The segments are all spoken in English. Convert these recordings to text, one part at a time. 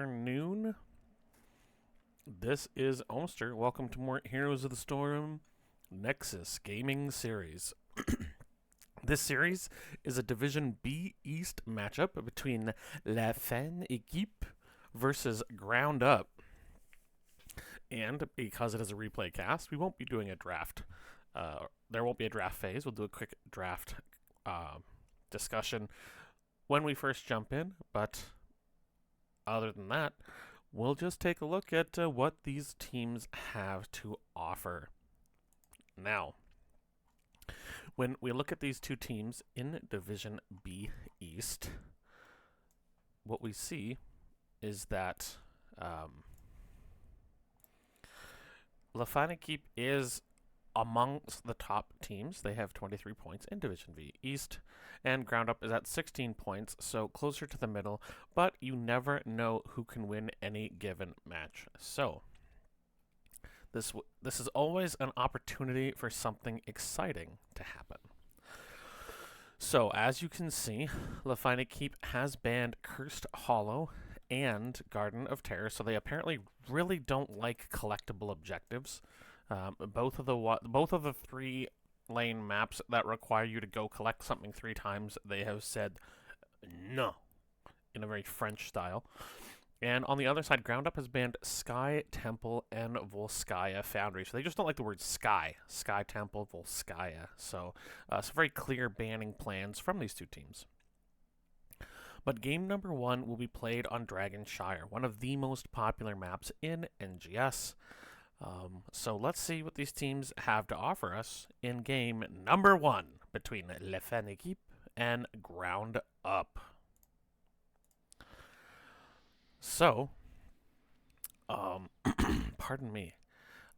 afternoon. This is Omster. Welcome to more Heroes of the Storm Nexus Gaming Series. This series is a Division B East matchup between La Fan Equipe versus Ground Up. And because it is a replay cast, we won't be doing a draft. There won't be a draft phase. We'll do a quick draft discussion when we first jump in, but other than that, we'll just take a look at what these teams have to offer. Now, when we look at these two teams in Division B East, what we see is that La Fan Equipe is amongst the top teams. They have 23 points in Division V East, and Ground Up is at 16 points, so closer to the middle, but you never know who can win any given match. So, this is always an opportunity for something exciting to happen. So, as you can see, La Fan Equipe has banned Cursed Hollow and Garden of Terror, so they apparently really don't like collectible objectives. Both of the 3 lane maps that require you to go collect something 3 times, they have said no in a very French style. And on the other side, Ground Up has banned Sky Temple and Volskaya Foundry. So they just don't like the word Sky. Sky Temple, Volskaya. So some very clear banning plans from these two teams. But game number 1 will be played on Dragonshire, one of the most popular maps in NGS. So let's see what these teams have to offer us in game number 1 between La Fan Equipe and Ground Up. So, pardon me.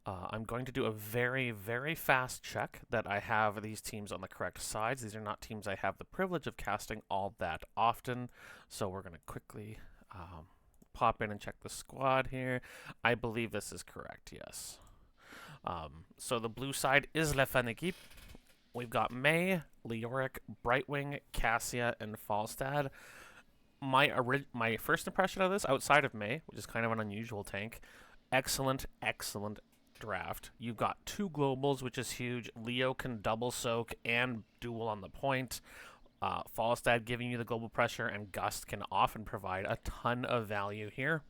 I'm going to do a very, very fast check that I have these teams on the correct sides. These are not teams I have the privilege of casting all that often. So we're going to quickly pop in and check the squad here. I believe this is correct, yes. So the blue side is La Fan Equipe. We've got May, Leoric, Brightwing, Cassia, and Falstad. My first impression of this, outside of May, which is kind of an unusual tank, excellent draft. You've got 2 globals, which is huge. Leo can double soak and duel on the point. Falstad giving you the global pressure, and Gust can often provide a ton of value here.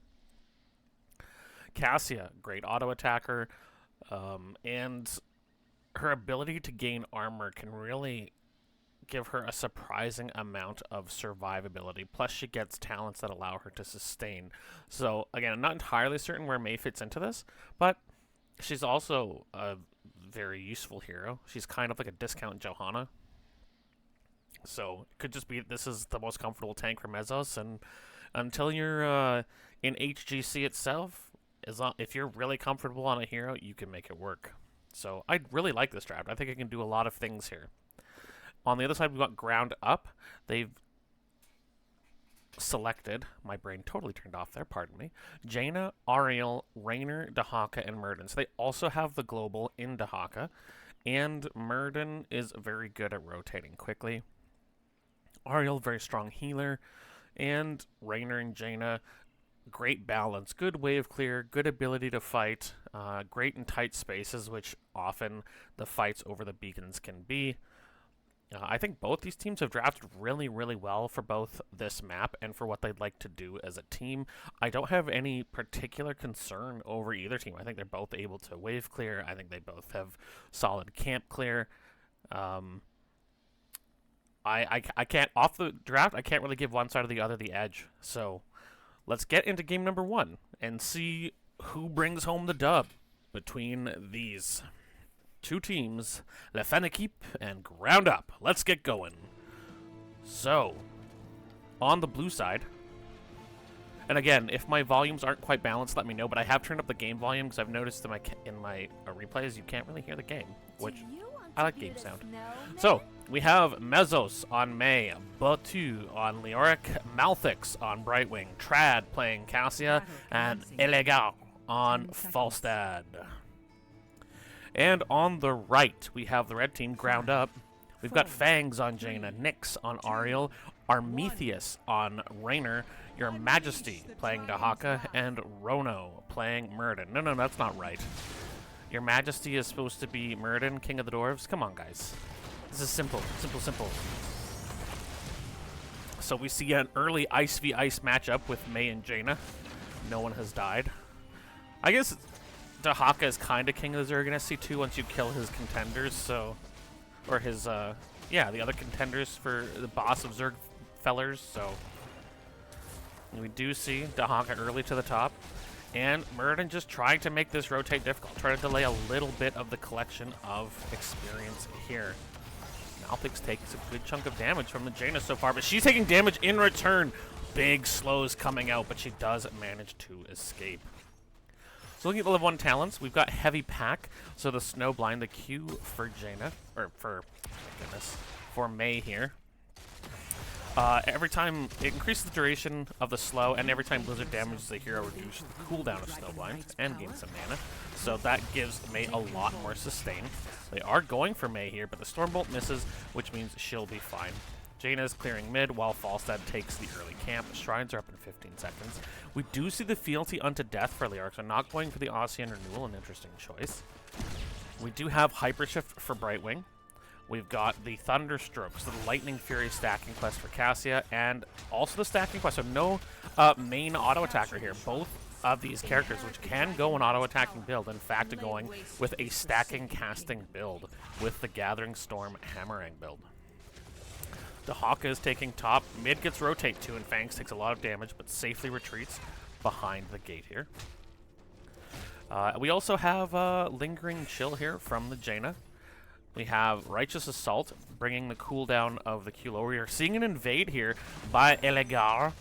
Cassia, great auto attacker, and her ability to gain armor can really give her a surprising amount of survivability. Plus, she gets talents that allow her to sustain. So, again, I'm not entirely certain where May fits into this, but she's also a very useful hero. She's kind of like a discount Johanna. So, it could just be this is the most comfortable tank for Mesos, and until you're in HGC itself, if you're really comfortable on a hero, you can make it work. So, I really like this draft. I think it can do a lot of things here. On the other side, we've got Ground Up. They've selected, my brain totally turned off there, pardon me, Jaina, Ariel, Raynor, Dahaka, and Murden. So they also have the global in Dahaka, and Murden is very good at rotating quickly. Ariel, very strong healer, and Raynor and Jaina, great balance, good wave clear, good ability to fight, great in tight spaces, which often the fights over the beacons can be. I think both these teams have drafted really, really well for both this map and for what they'd like to do as a team. I don't have any particular concern over either team. I think they're both able to wave clear. I think they both have solid camp clear. I can't, off the draft, I can't really give one side or the other the edge. So let's get into game number 1 and see who brings home the dub between these 2 teams, La Fan Equipe and Ground Up. Let's get going. So, on the blue side, and again, if my volumes aren't quite balanced, let me know, but I have turned up the game volume because I've noticed in my replays you can't really hear the game, which I like game sound. So, we have Mesos on May, Batu on Leoric, Malthix on Brightwing, Trad playing Cassia, and Elegar on Falstad. And on the right, we have the red team, Ground Up. We've got Fangs on Jaina, Nyx on Ariel, Armethius on Raynor, Your Majesty playing Dahaka, and Rono playing Murden. No, that's not right. Your Majesty is supposed to be Murden, King of the Dwarves. Come on, guys. This is simple. Simple. So we see an early Ice v Ice matchup with Mei and Jaina. No one has died. I guess Dahaka is kind of King of the Zerg in SC2 once you kill his contenders, so... Or his, yeah, the other contenders for the boss of Zerg fellers, so... We do see Dahaka early to the top. And Murden just trying to make this rotate difficult. Trying to delay a little bit of the collection of experience here. Malphix takes a good chunk of damage from the Jaina so far, but she's taking damage in return. Big slows coming out, but she does manage to escape. So looking at the level 1 talents, we've got Heavy Pack, so the Snowblind, the Q for Jaina, or for, for Mei here. Every time it increases the duration of the slow, and every time Blizzard damages a hero, reduces the cooldown of Snowblind and gains some mana. So that gives Mei a lot more sustain. They are going for Mei here, but the Stormbolt misses, which means she'll be fine. Jaina is clearing mid while Falstad takes the early camp. Shrines are up in 15 seconds. We do see the Fealty unto Death for Leoric, so not going for the Ossian Renewal, an interesting choice. We do have Hypershift for Brightwing. We've got the Thunderstroke, so the Lightning Fury stacking quest for Cassia, and also the stacking quest, so no main auto-attacker here. Both of these characters, which can go an auto-attacking build, in fact going with a stacking casting build with the Gathering Storm Hammerang build. Dahaka is taking top, mid gets rotate to, and Fangs takes a lot of damage, but safely retreats behind the gate here. We also have Lingering Chill here from the Jaina. We have Righteous Assault, bringing the cooldown of the Q. We are seeing an invade here by Elegar.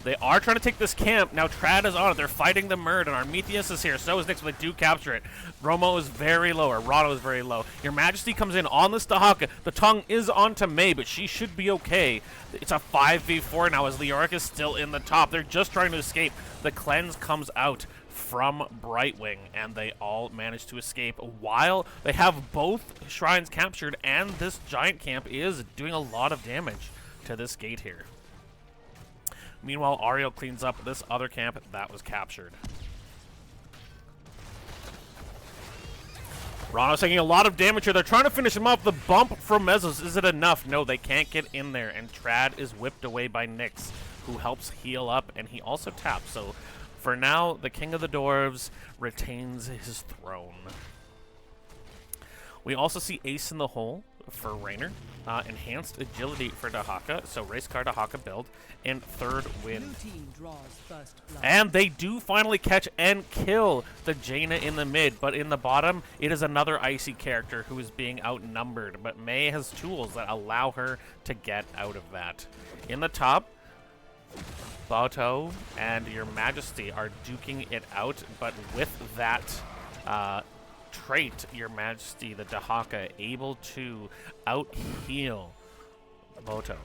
They are trying to take this camp. Now Trad is on it. They're fighting the Murd, and Armethius is here. So is Nyx, but they do capture it. Romo is very low, or Rado is very low. Your Majesty comes in on this Dahaka. The tongue is onto Mei, but she should be okay. It's a 5v4 now as Leoric is still in the top. They're just trying to escape. The cleanse comes out from Brightwing, and they all manage to escape while they have both shrines captured, and this giant camp is doing a lot of damage to this gate here. Meanwhile, Ariel cleans up this other camp that was captured. Rano's taking a lot of damage here. They're trying to finish him off. The bump from Mezzos, is it enough? No, they can't get in there, and Trad is whipped away by Nyx, who helps heal up, and he also taps. So for now, the King of the Dwarves retains his throne. We also see Ace in the Hole for Raynor, enhanced agility for Dahaka, so race car Dahaka build, and third wind. And they do finally catch and kill the Jaina in the mid, but in the bottom, it is another icy character who is being outnumbered, but Mei has tools that allow her to get out of that. In the top, Boto and Your Majesty are duking it out, but with that trait, Your Majesty, the Dahaka, able to out-heal Boto.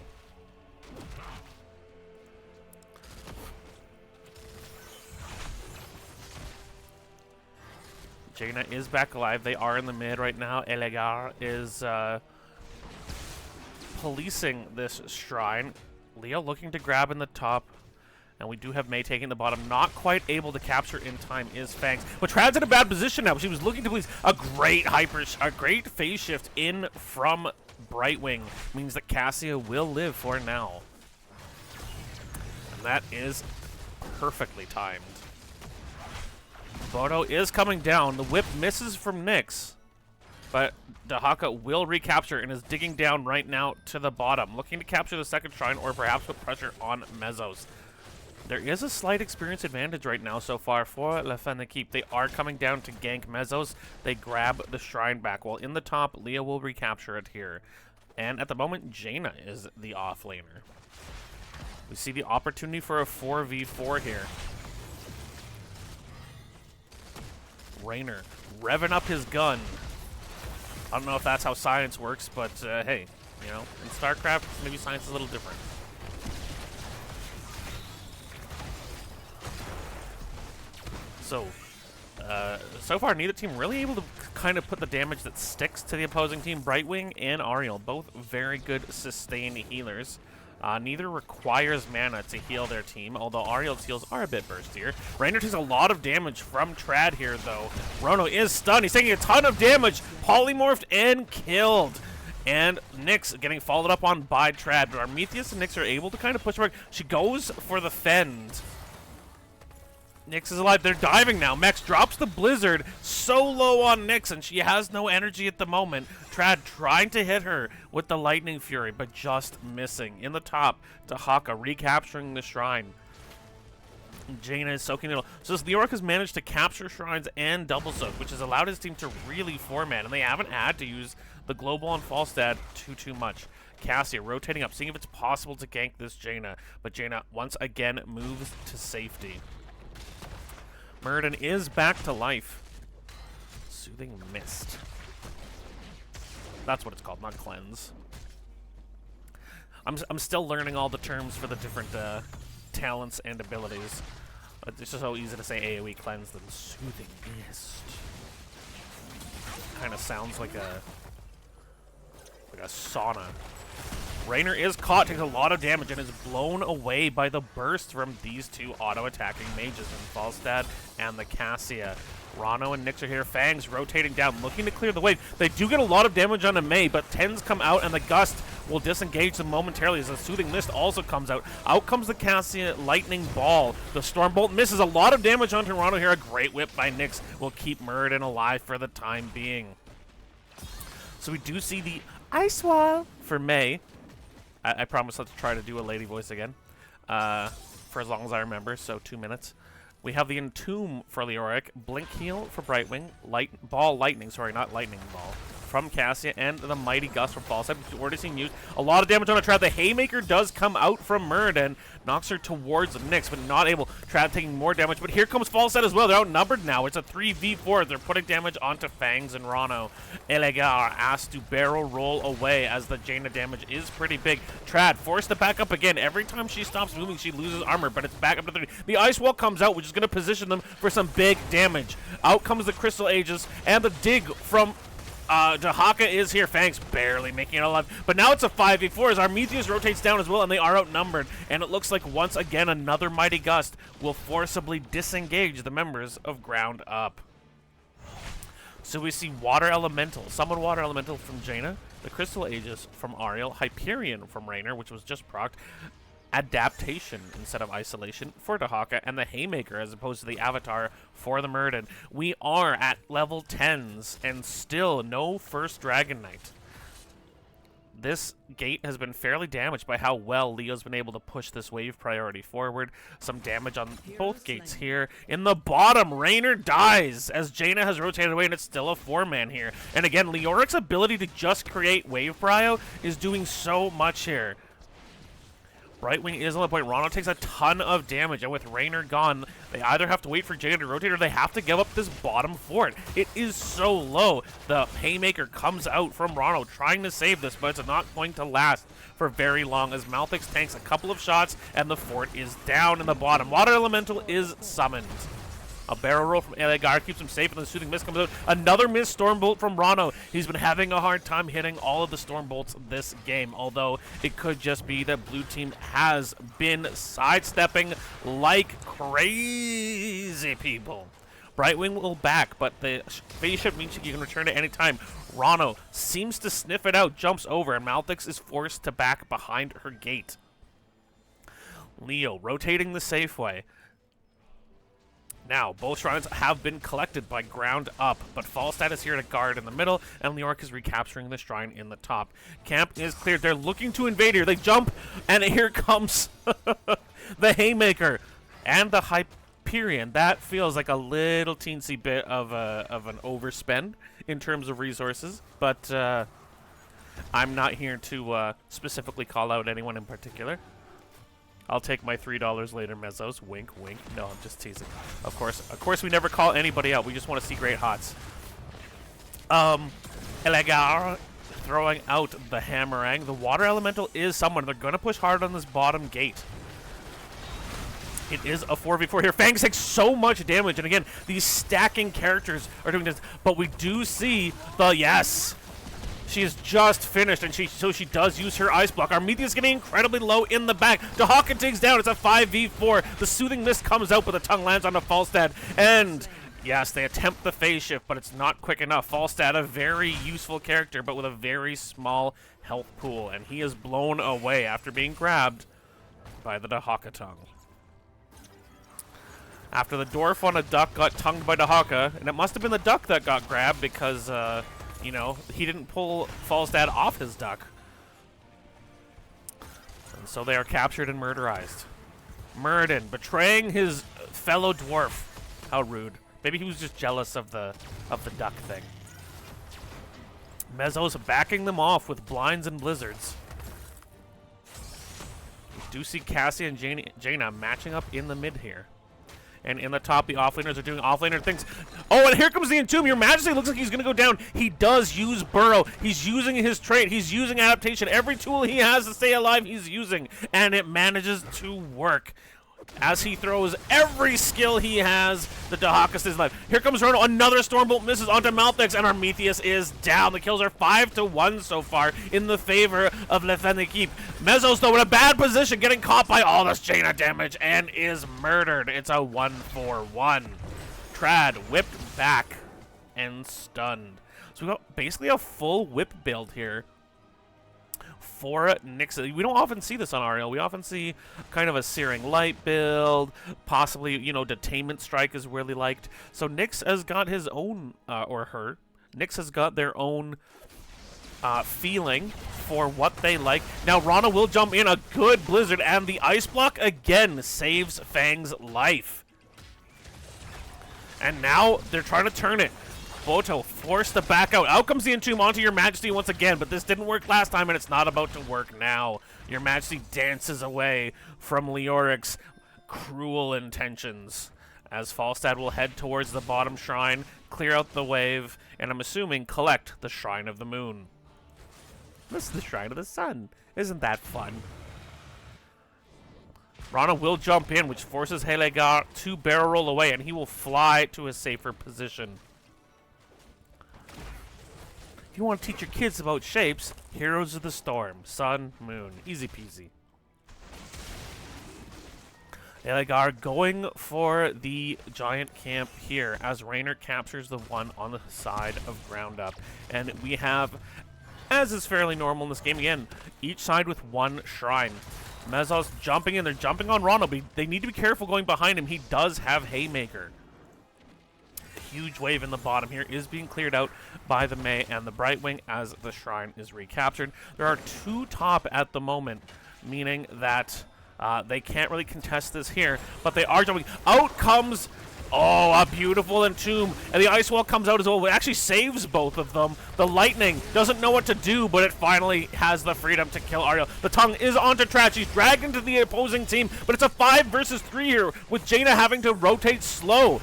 Jaina is back alive. They are in the mid right now. Elegar is policing this shrine. Leo looking to grab in the top. And we do have Mei taking the bottom. Not quite able to capture in time is Fangs. But Trad's in a bad position now. She was looking to please a great phase shift in from Brightwing. Means that Cassia will live for now. And that is perfectly timed. Boto is coming down. The whip misses from Nyx. But Dahaka will recapture and is digging down right now to the bottom. Looking to capture the second shrine or perhaps put pressure on Mezzos. There is a slight experience advantage right now so far for La Fin Equipe. They are coming down to gank Mezzos. They grab the shrine back. While in the top, Leo will recapture it here. And at the moment, Jaina is the offlaner. We see the opportunity for a 4v4 here. Raynor revving up his gun. I don't know if that's how science works, but hey, you know, in StarCraft, maybe science is a little different. So far, neither team really able to kind of put the damage that sticks to the opposing team. Brightwing and Ariel, both very good sustained healers. Neither requires mana to heal their team, although Ariel's heals are a bit burstier. Raynor takes a lot of damage from Trad here, though. Rono is stunned. He's taking a ton of damage. Polymorphed and killed. And Nyx getting followed up on by Trad. But Armenius and Nyx are able to kind of push back. She goes for the fend. Nyx is alive. They're diving now. Mex drops the Blizzard so low on Nyx, and she has no energy at the moment. Trad trying to hit her with the Lightning Fury, but just missing. In the top, Tahaka recapturing the Shrine. Jaina is soaking it all. So this Leoric has managed to capture Shrines and double soak, which has allowed his team to really format, and they haven't had to use the Global on Falstad too much. Cassia rotating up, seeing if it's possible to gank this Jaina, but Jaina once again moves to safety. Muradin is back to life. Soothing Mist. That's what it's called, not Cleanse. I'm still learning all the terms for the different talents and abilities. It's just so easy to say AoE Cleanse than Soothing Mist. Kind of sounds like a sauna. Raynor is caught, takes a lot of damage, and is blown away by the burst from these two auto-attacking mages in Falstad and the Cassia. Rano and Nyx are here. Fangs rotating down, looking to clear the wave. They do get a lot of damage on a Mei, but Tens come out, and the Gust will disengage them momentarily as the Soothing Mist also comes out. Out comes the Cassia Lightning Ball. The Stormbolt misses a lot of damage onto Rano here. A great whip by Nyx will keep Muradin alive for the time being. So we do see the Ice Wall for Mei. I promise not to try to do a lady voice again for as long as I remember, so 2 minutes. We have the Entomb for Leoric, Blink Heal for Brightwing, Lightning, not Lightning Ball, from Cassia, and the Mighty Gust from Falstad, which we've already seen used. A lot of damage on a Trad. The Haymaker does come out from Muradin, knocks her towards Nyx, but not able. Trad taking more damage, but here comes Falstad as well. They're outnumbered now. It's a 3v4. They're putting damage onto Fangs and Rano. Elegar asked to barrel roll away as the Jaina damage is pretty big. Trad forced to back up again. Every time she stops moving, she loses armor, but it's back up to 3. The Ice Wall comes out, which is going to position them for some big damage. Out comes the Crystal Aegis, and the dig from Tahaka is here. Fangs barely making it alive. But now it's a 5v4 as Armenius rotates down as well, and they are outnumbered. And it looks like once again another Mighty Gust will forcibly disengage the members of Ground Up. So we see Water Elemental, Summon Water Elemental from Jaina, the Crystal Aegis from Ariel, Hyperion from Raynor, which was just procced, Adaptation instead of Isolation for Tahaka, and the Haymaker as opposed to the Avatar for the Muradin. We are at level 10s and still no first Dragon Knight. This gate has been fairly damaged by how well Leo's been able to push this wave priority forward. Some damage on both gates here. In the bottom, Raynor dies as Jaina has rotated away, and it's still a 4-man here. And again, Leoric's ability to just create wave prio is doing so much here. Brightwing is on the point. Rano takes a ton of damage, and with Raynor gone, they either have to wait for Jaina to rotate or they have to give up this bottom fort. It is so low. The Haymaker comes out from Rano trying to save this, but it's not going to last for very long as Malthix tanks a couple of shots and the fort is down in the bottom. Water Elemental is summoned. A barrel roll from Elegar keeps him safe, and the Soothing Mist comes out. Another missed Stormbolt from Rano. He's been having a hard time hitting all of the Stormbolts this game, although it could just be that Blue Team has been sidestepping like crazy people. Brightwing will back, but the spaceship means you can return at any time. Rano seems to sniff it out, jumps over, and Malthix is forced to back behind her gate. Leo rotating the safe way. Now, both shrines have been collected by Ground Up, but Falstad is here to guard in the middle, and Leoric is recapturing the shrine in the top. Camp is cleared. They're looking to invade here. They jump, and here comes the Haymaker and the Hyperion. That feels like a little teensy bit of an overspend in terms of resources, but I'm not here to specifically call out anyone in particular. I'll take my $3 later, Mezzos. Wink, wink. No, I'm just teasing. Of course, we never call anybody out. We just want to see great hots. Elegar throwing out the Hammerang. The Water Elemental is someone. They're going to push hard on this bottom gate. It is a 4v4 here. Fangs takes so much damage. And again, these stacking characters are doing this. But we do see the, yes, She is just finished, and so she does use her Ice Block. Armenia's getting incredibly low in the back. Dahaka digs down. It's a 5v4. The Soothing Mist comes out, but the tongue lands on the Falstad. And yes, they attempt the phase shift, but it's not quick enough. Falstad, a very useful character, but with a very small health pool, and he is blown away after being grabbed by the Dahaka tongue. After the dwarf on a duck got tongued by Dahaka, and it must have been the duck that got grabbed because, you know, he didn't pull Falstad off his duck. And so they are captured and murderized. Muradin betraying his fellow dwarf. How rude. Maybe he was just jealous of the duck thing. Mezzo's backing them off with blinds and blizzards. We do see Cassie and Jaina matching up in the mid here. And in the top, the offlaners are doing offlaner things. Oh, and here comes the Entomb. Your Majesty looks like he's going to go down. He does use Burrow. He's using his trait. He's using adaptation. Every tool he has to stay alive, he's using. And it manages to work. As he throws every skill he has, the Dahaka stays alive. Here comes Rono. Another Stormbolt misses onto Malthex, and Armethius is down. The kills are 5-1 so far in the favor of Equipe. Mezzos, though, in a bad position, getting caught by all this Jaina damage, and is murdered. It's a 1-4-1. Trad whipped back and stunned. So we got basically a full whip build here for Nyx. We don't often see this on Ariel. We often see kind of a Searing Light build, possibly, you know, Detainment Strike is really liked. So Nyx has got his own, or her, Nyx has got their own feeling for what they like. Now Rana will jump in, a good Blizzard, and the Ice Block again saves Fang's life. And now they're trying to turn it. Boto forced to back out. Out comes the Entomb onto Your Majesty once again, but this didn't work last time, and it's not about to work now. Your Majesty dances away from Leoric's cruel intentions, as Falstad will head towards the bottom shrine, clear out the wave, and I'm assuming collect the Shrine of the Moon. This is the Shrine of the Sun. Isn't that fun? Rana will jump in, which forces Helegar to barrel roll away, and he will fly to a safer position. If you want to teach your kids about shapes, Heroes of the Storm, Sun, Moon, easy peasy. Helegar going for the giant camp here as Raynor captures the one on the side of Ground Up. And we have, as is fairly normal in this game again, each side with one shrine. Mezzos jumping in, they're jumping on Ronald, but they need to be careful going behind him. He does have Haymaker. Huge wave in the bottom here is being cleared out by the May and the Brightwing as the shrine is recaptured. There are two top at the moment, meaning that they can't really contest this here, but they are jumping. Out comes, oh, a beautiful Entomb, and the Ice Wall comes out as well. It actually saves both of them. The Lightning doesn't know what to do, but it finally has the freedom to kill Ariel. The Tongue is onto Trad. She's dragged into the opposing team, but it's a 5 versus 3 here, with Jaina having to rotate slow.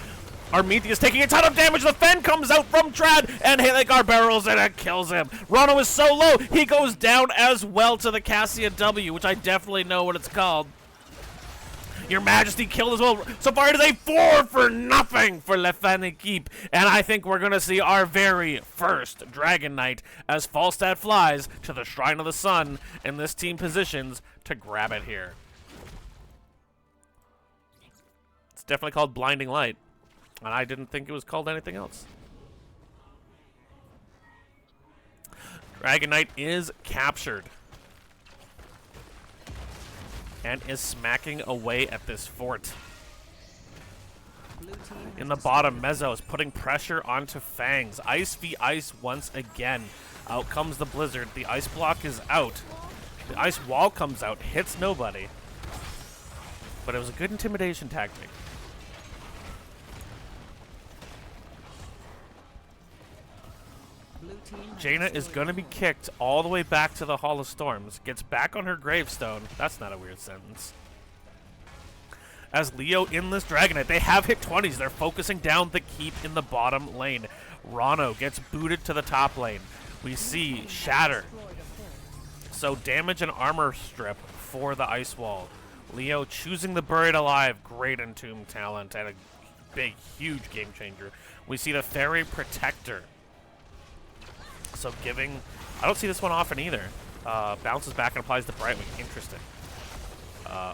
Armethius taking a ton of damage. The Fen comes out from Trad, and Helegar barrels in and kills him. Rono is so low, he goes down as well to the Cassia W, which I definitely know what it's called. Your Majesty killed as well. So far it is a 4-0 for Equipe, and I think we're going to see our very first Dragon Knight as Falstad flies to the Shrine of the Sun, and this team positions to grab it here. It's definitely called Blinding Light. And I didn't think it was called anything else. Dragon Knight is captured. And is smacking away at this fort. In the bottom, Mezzo is putting pressure onto Fangs. Ice v Ice once again. Out comes the Blizzard. The Ice Block is out. The Ice Wall comes out. Hits nobody. But it was a good intimidation tactic. Jaina is going to be kicked all the way back to the Hall of Storms. Gets back on her gravestone. That's not a weird sentence. As Leo in this Dragonite, they have hit 20s. They're focusing down the keep in the bottom lane. Rano gets booted to the top lane. We see Shatter. So damage and armor strip for the Ice Wall. Leo choosing the Buried Alive. Great Entomb talent and a big, huge game changer. We see the Fairy Protector. So giving I don't see this one often either. Bounces back and applies to Brightwing. Interesting.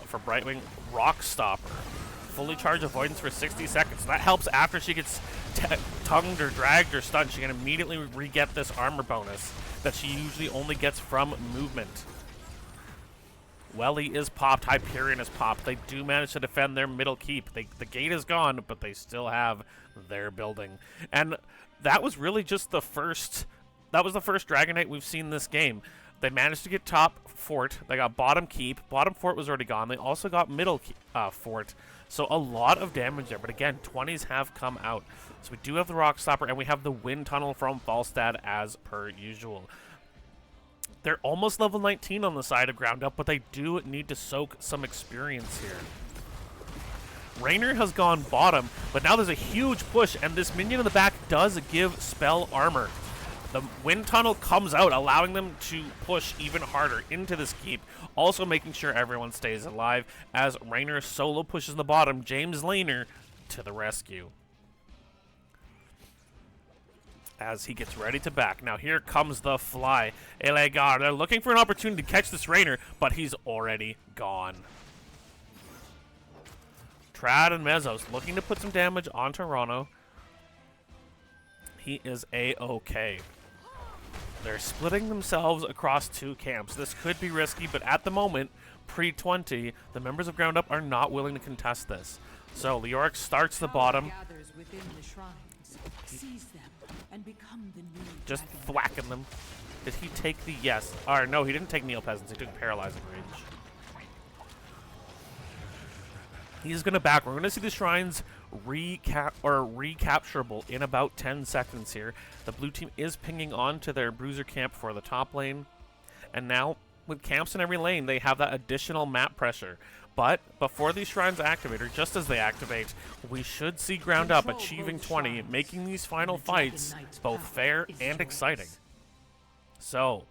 For Brightwing, Rock Stopper. Fully charged avoidance for 60 seconds. That helps after she gets tongued or dragged or stunned. She can immediately re-get this armor bonus that she usually only gets from movement. Welly is popped. Hyperion is popped. They do manage to defend their middle keep. The gate is gone, but they still have their building. And that was really just the first... That was the first Dragon Knight we've seen this game. They managed to get top fort. They got bottom keep. Bottom fort was already gone. They also got middle fort. So a lot of damage there. But again, 20s have come out. So we do have the Rock Stopper, and we have the Wind Tunnel from Falstad as per usual. They're almost level 19 on the side of Ground Up, but they do need to soak some experience here. Raynor has gone bottom, but now there's a huge push, and this minion in the back does give spell armor. The Wind Tunnel comes out, allowing them to push even harder into this keep, also making sure everyone stays alive as Raynor solo pushes the bottom. James Laner to the rescue as he gets ready to back. Now here comes the fly. Elegar, they're looking for an opportunity to catch this Raynor, but he's already gone. Trad and Mezzos looking to put some damage on Toronto. He is A-okay. They're splitting themselves across two camps. This could be risky, but at the moment, pre-20, the members of Ground Up are not willing to contest this. So Leoric starts the bottom. Just thwacking them. Did he take the yes? Or no, he didn't take Neo Peasants. He took Paralyzing Rage. He's going to back. We're going to see the shrines recapturable in about 10 seconds here. The blue team is pinging on to their bruiser camp for the top lane. And now, with camps in every lane, they have that additional map pressure. But before these shrines activate, or just as they activate, we should see Ground Up achieving 20, making these final fights both fair and exciting. So,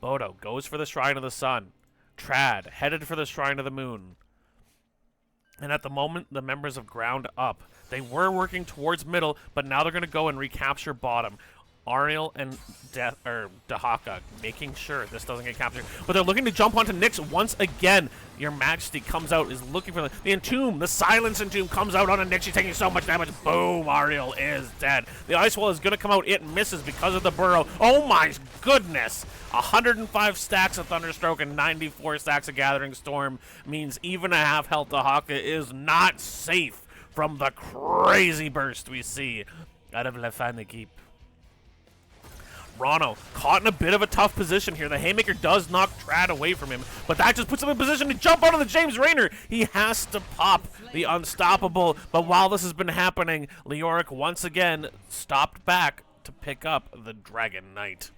Bodo goes for the Shrine of the Sun. Trad headed for the Shrine of the Moon. And at the moment, the members of Ground Up, they were working towards middle, but now they're going to go and recapture bottom. Ariel and Dahaka making sure this doesn't get captured. But they're looking to jump onto Nyx once again. Your Majesty comes out, is looking for the Entomb. The Silence Entomb comes out on a Nyx. She's taking so much damage. Boom, Ariel is dead. The Ice Wall is going to come out. It misses because of the burrow. Oh my goodness. 105 stacks of Thunderstroke and 94 stacks of Gathering Storm means even a half health Dahaka is not safe from the crazy burst we see out of Le Fan Equipe. Rano caught in a bit of a tough position here. The Haymaker does knock Trad away from him, but that just puts him in position to jump onto the James Raynor. He has to pop the Unstoppable, but while this has been happening, Leoric once again stopped back to pick up the Dragon Knight.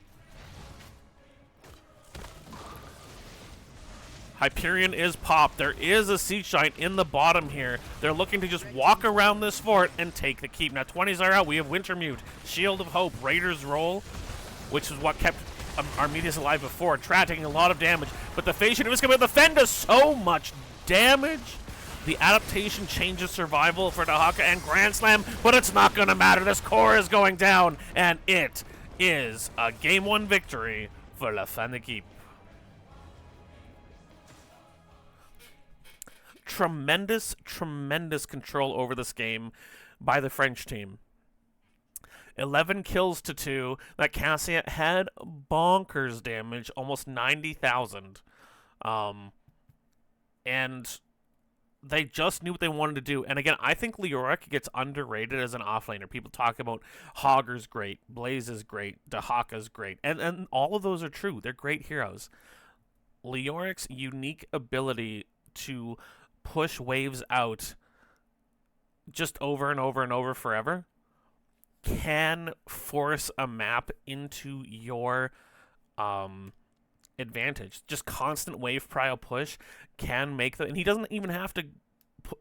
Hyperion is popped. There is a Sea Shine in the bottom here. They're looking to just walk around this fort and take the keep. Now 20s are out. We have Wintermute, Shield of Hope, Raiders roll, which is what kept Arminius alive before. Trad taking a lot of damage, but the Phasian is going to defend us so much damage. The adaptation changes survival for Dahaka and Grand Slam, but it's not going to matter. This core is going down, and it is a Game 1 victory for La Fan Equipe. Tremendous, tremendous control over this game by the French team. 11 kills to 2. That Cassia had bonkers damage, almost 90,000. And they just knew what they wanted to do. And again, I think Leoric gets underrated as an offlaner. People talk about Hogger's great, Blaze is great, Dahaka's great. And all of those are true. They're great heroes. Leoric's unique ability to push waves out just over and over and over forever can force a map into your advantage. Just constant wave prio push can make the, and he doesn't even have to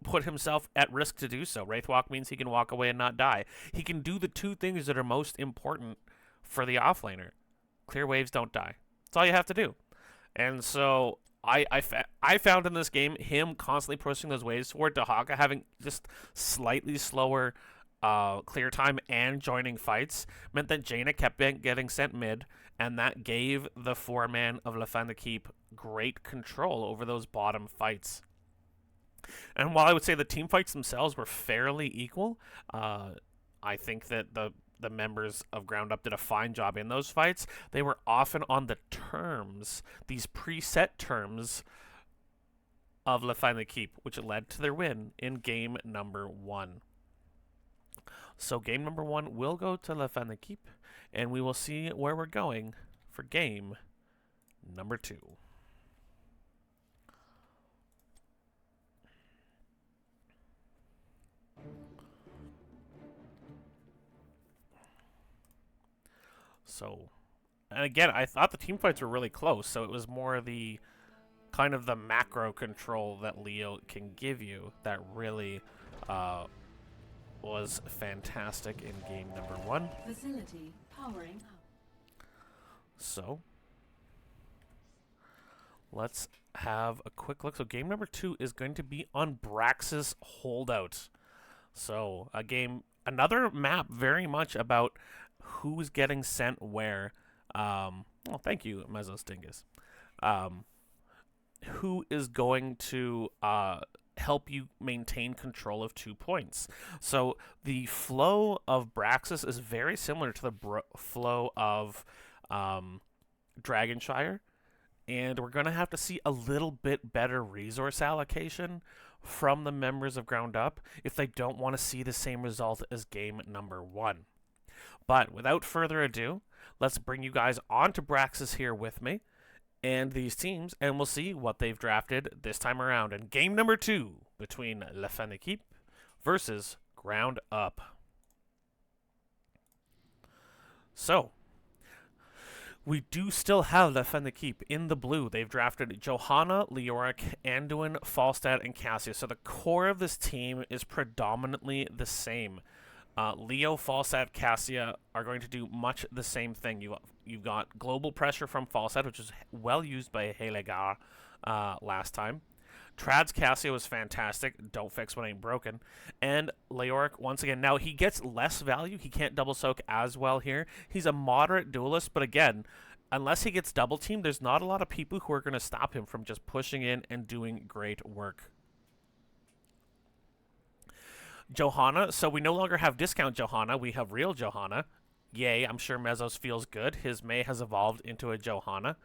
put himself at risk to do so. Wraithwalk means he can walk away and not die. He can do the two things that are most important for the offlaner. Clear waves, don't die. That's all you have to do. And so I found in this game him constantly pushing those waves toward Dahaka having just slightly slower clear time and joining fights meant that Jaina kept getting sent mid, and that gave the 4-man of La Fin de Keep great control over those bottom fights. And while I would say the team fights themselves were fairly equal, I think that the members of Ground Up did a fine job in those fights. They were often on the terms, these preset terms of La Fin de Keep, which led to their win in game number 1. So game number 1 will go to La Fin de Keep, and we will see where we're going for game number 2. So, and again, I thought the team fights were really close, so it was more the kind of the macro control that Leo can give you that really was fantastic in game number 1. Facility powering up. So, let's have a quick look. So game number 2 is going to be on Brax's Holdout. So another map very much about who's getting sent where. Well, thank you, Mesos Dingus. Who is going to help you maintain control of 2 points. So the flow of Braxis is very similar to the flow of Dragonshire, and we're going to have to see a little bit better resource allocation from the members of Ground Up if they don't want to see the same result as game number 1. But without further ado, let's bring you guys on to Braxis here with me and these teams, and we'll see what they've drafted this time around in game number 2 between La Fin Equipe versus Ground Up. So, we do still have La Fin Equipe in the blue. They've drafted Johanna, Leoric, Anduin, Falstad, and Cassia. So the core of this team is predominantly the same. Leo, Falstad, Cassia are going to do much the same thing. You've got global pressure from Falstad, which is well used by Helegar last time. Trad's Cassia was fantastic. Don't fix what ain't broken. And Leoric, once again, now he gets less value. He can't double soak as well here. He's a moderate duelist, but again, unless he gets double teamed, there's not a lot of people who are going to stop him from just pushing in and doing great work. Johanna, so we no longer have discount Johanna, we have real Johanna. Yay, I'm sure Mesos feels good. His May has evolved into a Johanna.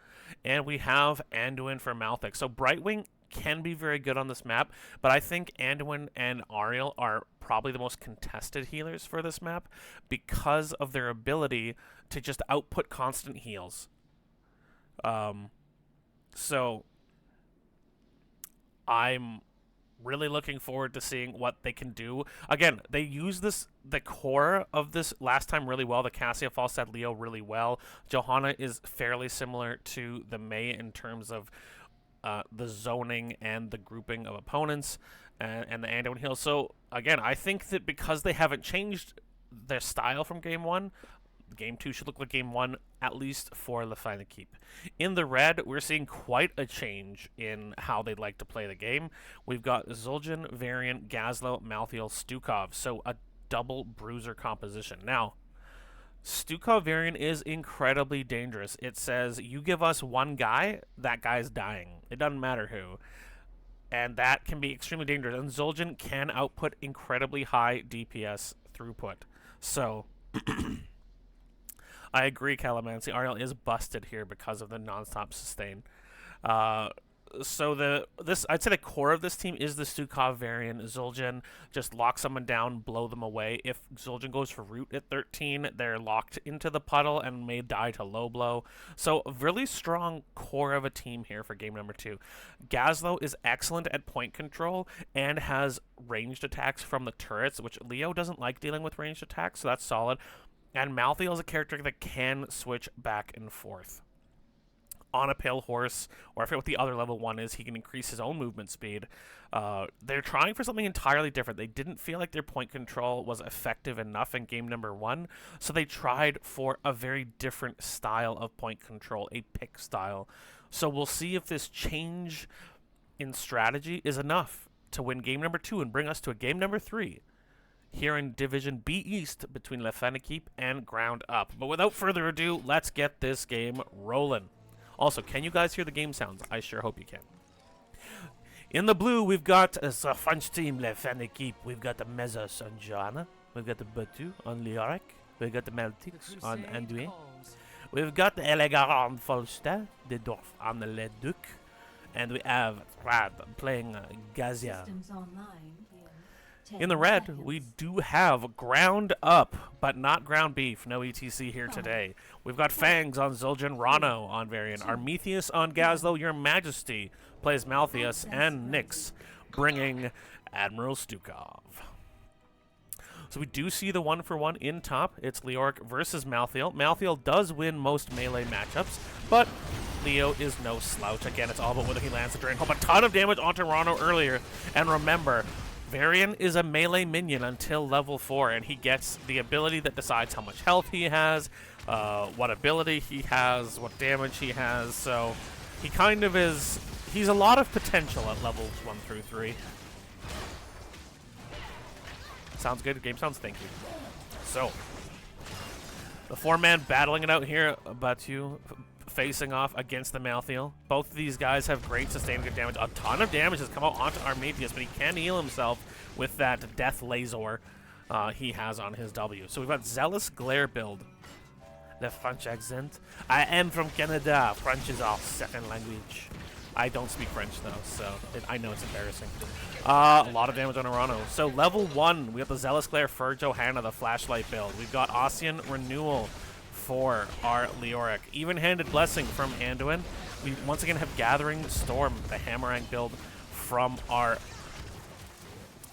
And we have Anduin for Malthus. So Brightwing can be very good on this map, but I think Anduin and Ariel are probably the most contested healers for this map because of their ability to just output constant heals. So I'm really looking forward to seeing what they can do. Again, they use the core of this last time really well. The Cassia, Falstad, Leo really well. Johanna is fairly similar to the May in terms of the zoning and the grouping of opponents and the Anduin heal. So again, I think that because they haven't changed their style from game 1, game 2 should look like game 1, at least for La Fin Equipe. In the red, we're seeing quite a change in how they'd like to play the game. We've got Zul'jin, Varian, Gazlo, Malthael, Stukov, so a double bruiser composition. Now, Stukov Varian is incredibly dangerous. It says, you give us one guy, that guy's dying. It doesn't matter who. And that can be extremely dangerous. And Zul'jin can output incredibly high DPS throughput. So I agree, Calamancy. Ariel is busted here because of the non-stop sustain. So I'd say the core of this team is the Stukov variant. Zul'jin just lock someone down, blow them away. If Zul'jin goes for root at 13, they're locked into the puddle and may die to low blow. So a really strong core of a team here for game number 2. Gazlo is excellent at point control and has ranged attacks from the turrets, which Leo doesn't like dealing with ranged attacks, so that's solid. And Malthael is a character that can switch back and forth. On a pale horse, or I forget what the other level 1 is, he can increase his own movement speed. They're trying for something entirely different. They didn't feel like their point control was effective enough in game number 1, so they tried for a very different style of point control, a pick style. So we'll see if this change in strategy is enough to win game number 2 and bring us to a game number 3 here in Division B East between Equipe and Ground Up. But without further ado, let's get this game rolling. Also, can you guys hear the game sounds? I sure hope you can. In the blue, we've got the French team, Equipe. We've got the Mezos on Johanna. We've got the Batu on Lioric. We've got the Meltics on Anduin. We've got the Elegar on Falstaff, the Dorf on the Le Duc. And we have Rad playing Gazia. Systems online in In the 10 red, seconds. we do have Ground Up, but not Ground Beef. No ETC here today. We've got Fangs on Zul'jin, Rano on Varian, Armethius on Gazlo, Your Majesty plays Malthius, and Nyx bringing Admiral Stukov. So we do see the 1-for-1 in top. It's Leoric versus Malthael. Malthael does win most melee matchups, but Leo is no slouch. Again, it's all about whether he lands the Drain Hope. A ton of damage onto Rano earlier. And remember, Varian is a melee minion until level 4, and he gets the ability that decides how much health he has, what ability he has, what damage he has. So he kind of is... He's a lot of potential at levels 1 through 3. Sounds good. Game sounds. Thank you. So, the 4-man battling it out here. Batu facing off against the Malthael. Both of these guys have great sustained good damage. A ton of damage has come out onto Armethius, but he can heal himself with that Death Laser he has on his W. So we've got Zealous Glare build. The French accent. I am from Canada. French is our second language. I don't speak French, though, so I know it's embarrassing. A lot of damage on Arano. So level 1, we have the Zealous Glare for Johanna, the Flashlight build. We've got Ossian Renewal for our Leoric. Even-Handed Blessing from Anduin. We once again have Gathering Storm, the Hammerang build from our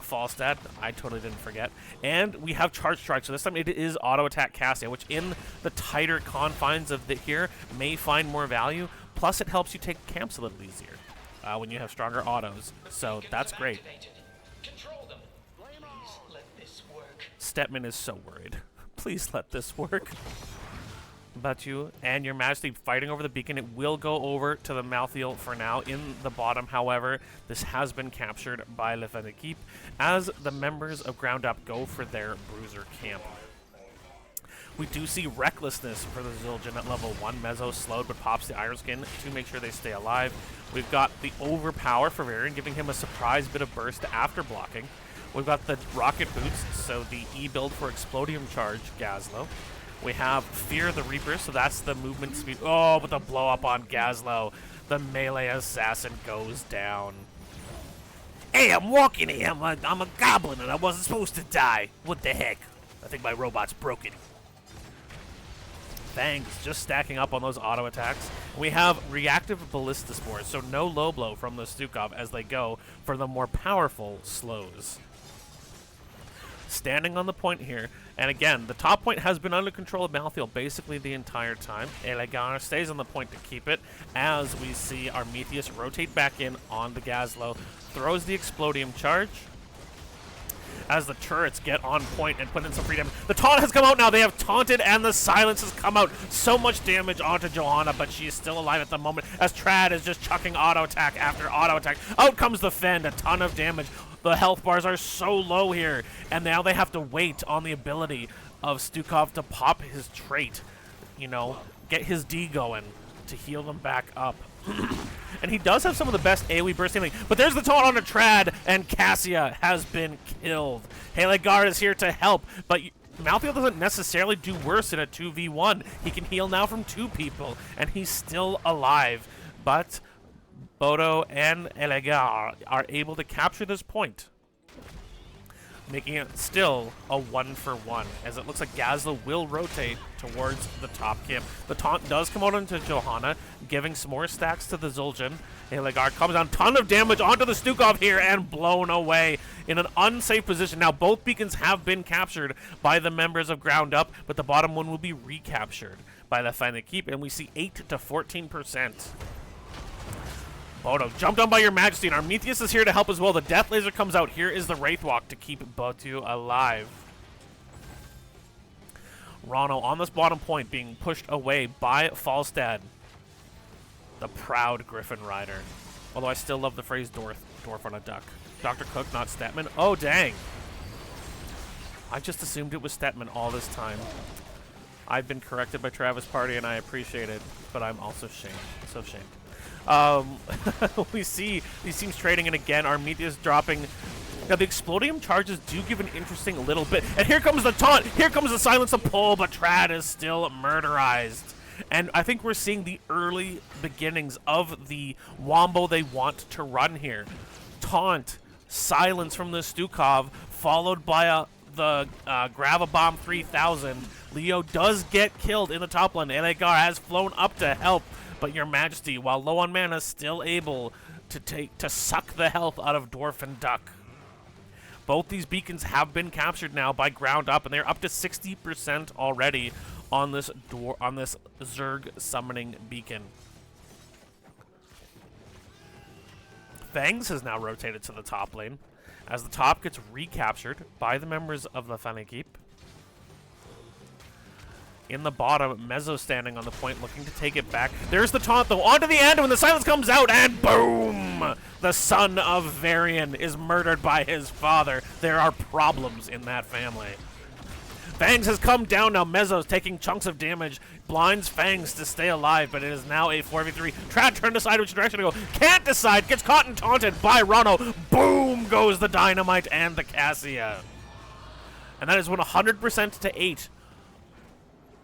Falstad. I totally didn't forget. And we have Charge Strike, so this time it is Auto Attack Cassia, which in the tighter confines of here may find more value. Plus, it helps you take camps a little easier when you have stronger autos. So that's great. Stetman is so worried. Please let this work. Batu and Your Majesty fighting over the beacon. It will go over to the Malthael for now. In the bottom, however, this has been captured by Equipe as the members of Ground Up go for their Bruiser camp. We do see Recklessness for the Zul'jin at level 1. Mezzo slowed but pops the Iron Skin to make sure they stay alive. We've got the Overpower for Varian, giving him a surprise bit of burst after blocking. We've got the Rocket Boots, so the E-build for Explodium Charge, Gazlo. We have Fear the Reaper, so that's the movement speed. Oh, but the blow up on Gazlo. The melee assassin goes down. Hey, I'm walking here. I'm a goblin and I wasn't supposed to die. What the heck? I think my robot's broken. Fangs just stacking up on those auto attacks. We have reactive ballista spores, so no low blow from the Stukov as they go for the more powerful slows. Standing on the point here, and again, the top point has been under control of Malthael basically the entire time. Elegar stays on the point to keep it as we see Armethius rotate back in on the Gazlo, throws the Explodium Charge. As the turrets get on point and put in some free damage. The taunt has come out now. They have taunted and the silence has come out. So much damage onto Johanna, but she is still alive at the moment as Trad is just chucking auto attack after auto attack. Out comes the Fend. A ton of damage. The health bars are so low here. And now they have to wait on the ability of Stukov to pop his trait. You know, get his D going to heal them back up. And he does have some of the best AoE burst healing. But there's the taunt on a Trad, and Cassia has been killed. Halegar is here to help, but Malthael doesn't necessarily do worse in a 2v1. He can heal now from 2 people, and he's still alive. But Bodo and Elegar are able to capture this point, making it still a 1-for-1, as it looks like Gazlo will rotate towards the top camp. The taunt does come out into Johanna, giving some more stacks to the Zul'jin. Halegar comes down, ton of damage onto the Stukov here, and blown away in an unsafe position. Now, both beacons have been captured by the members of Ground Up, but the bottom one will be recaptured by the Equipe, and we see 8 to 14%. Bodo jumped on by Your Majesty, and Armethius is here to help as well. The Death Laser comes out. Here is the Wraithwalk to keep Batu alive. Rano on this bottom point being pushed away by Falstad, the proud Griffin Rider. Although I still love the phrase dwarf on a duck. Dr. Cook, not Statman. Oh, dang. I just assumed it was Stetman all this time. I've been corrected by Travis Party, and I appreciate it, but I'm also shamed. So shamed. We see these teams trading, and again, Armenia's dropping. Now, the Explodium charges do give an interesting little bit. And here comes the taunt. Here comes the silence of pull, but Trad is still murderized. And I think we're seeing the early beginnings of the wombo they want to run here. Taunt, silence from the Stukov, followed by the Gravabomb 3000. Leo does get killed in the top lane. Elegar has flown up to help, but Your Majesty, while low on mana, still able to suck the health out of Dwarf and Duck. Both these beacons have been captured now by Ground Up, and they're up to 60% already on this Zerg summoning beacon. Fangs has now rotated to the top lane as the top gets recaptured by the members of the Equipe. In the bottom, Mezzo standing on the point, looking to take it back. There's the taunt, though, onto the end when the silence comes out, and boom! The son of Varian is murdered by his father. There are problems in that family. Fangs has come down now. Mezzo's taking chunks of damage. Blinds Fangs to stay alive, but it is now a 4v3. Trad trying to decide which direction to go. Can't decide. Gets caught and taunted by Rano. Boom goes the Dynamite and the Cassia. And that is 100% to 8.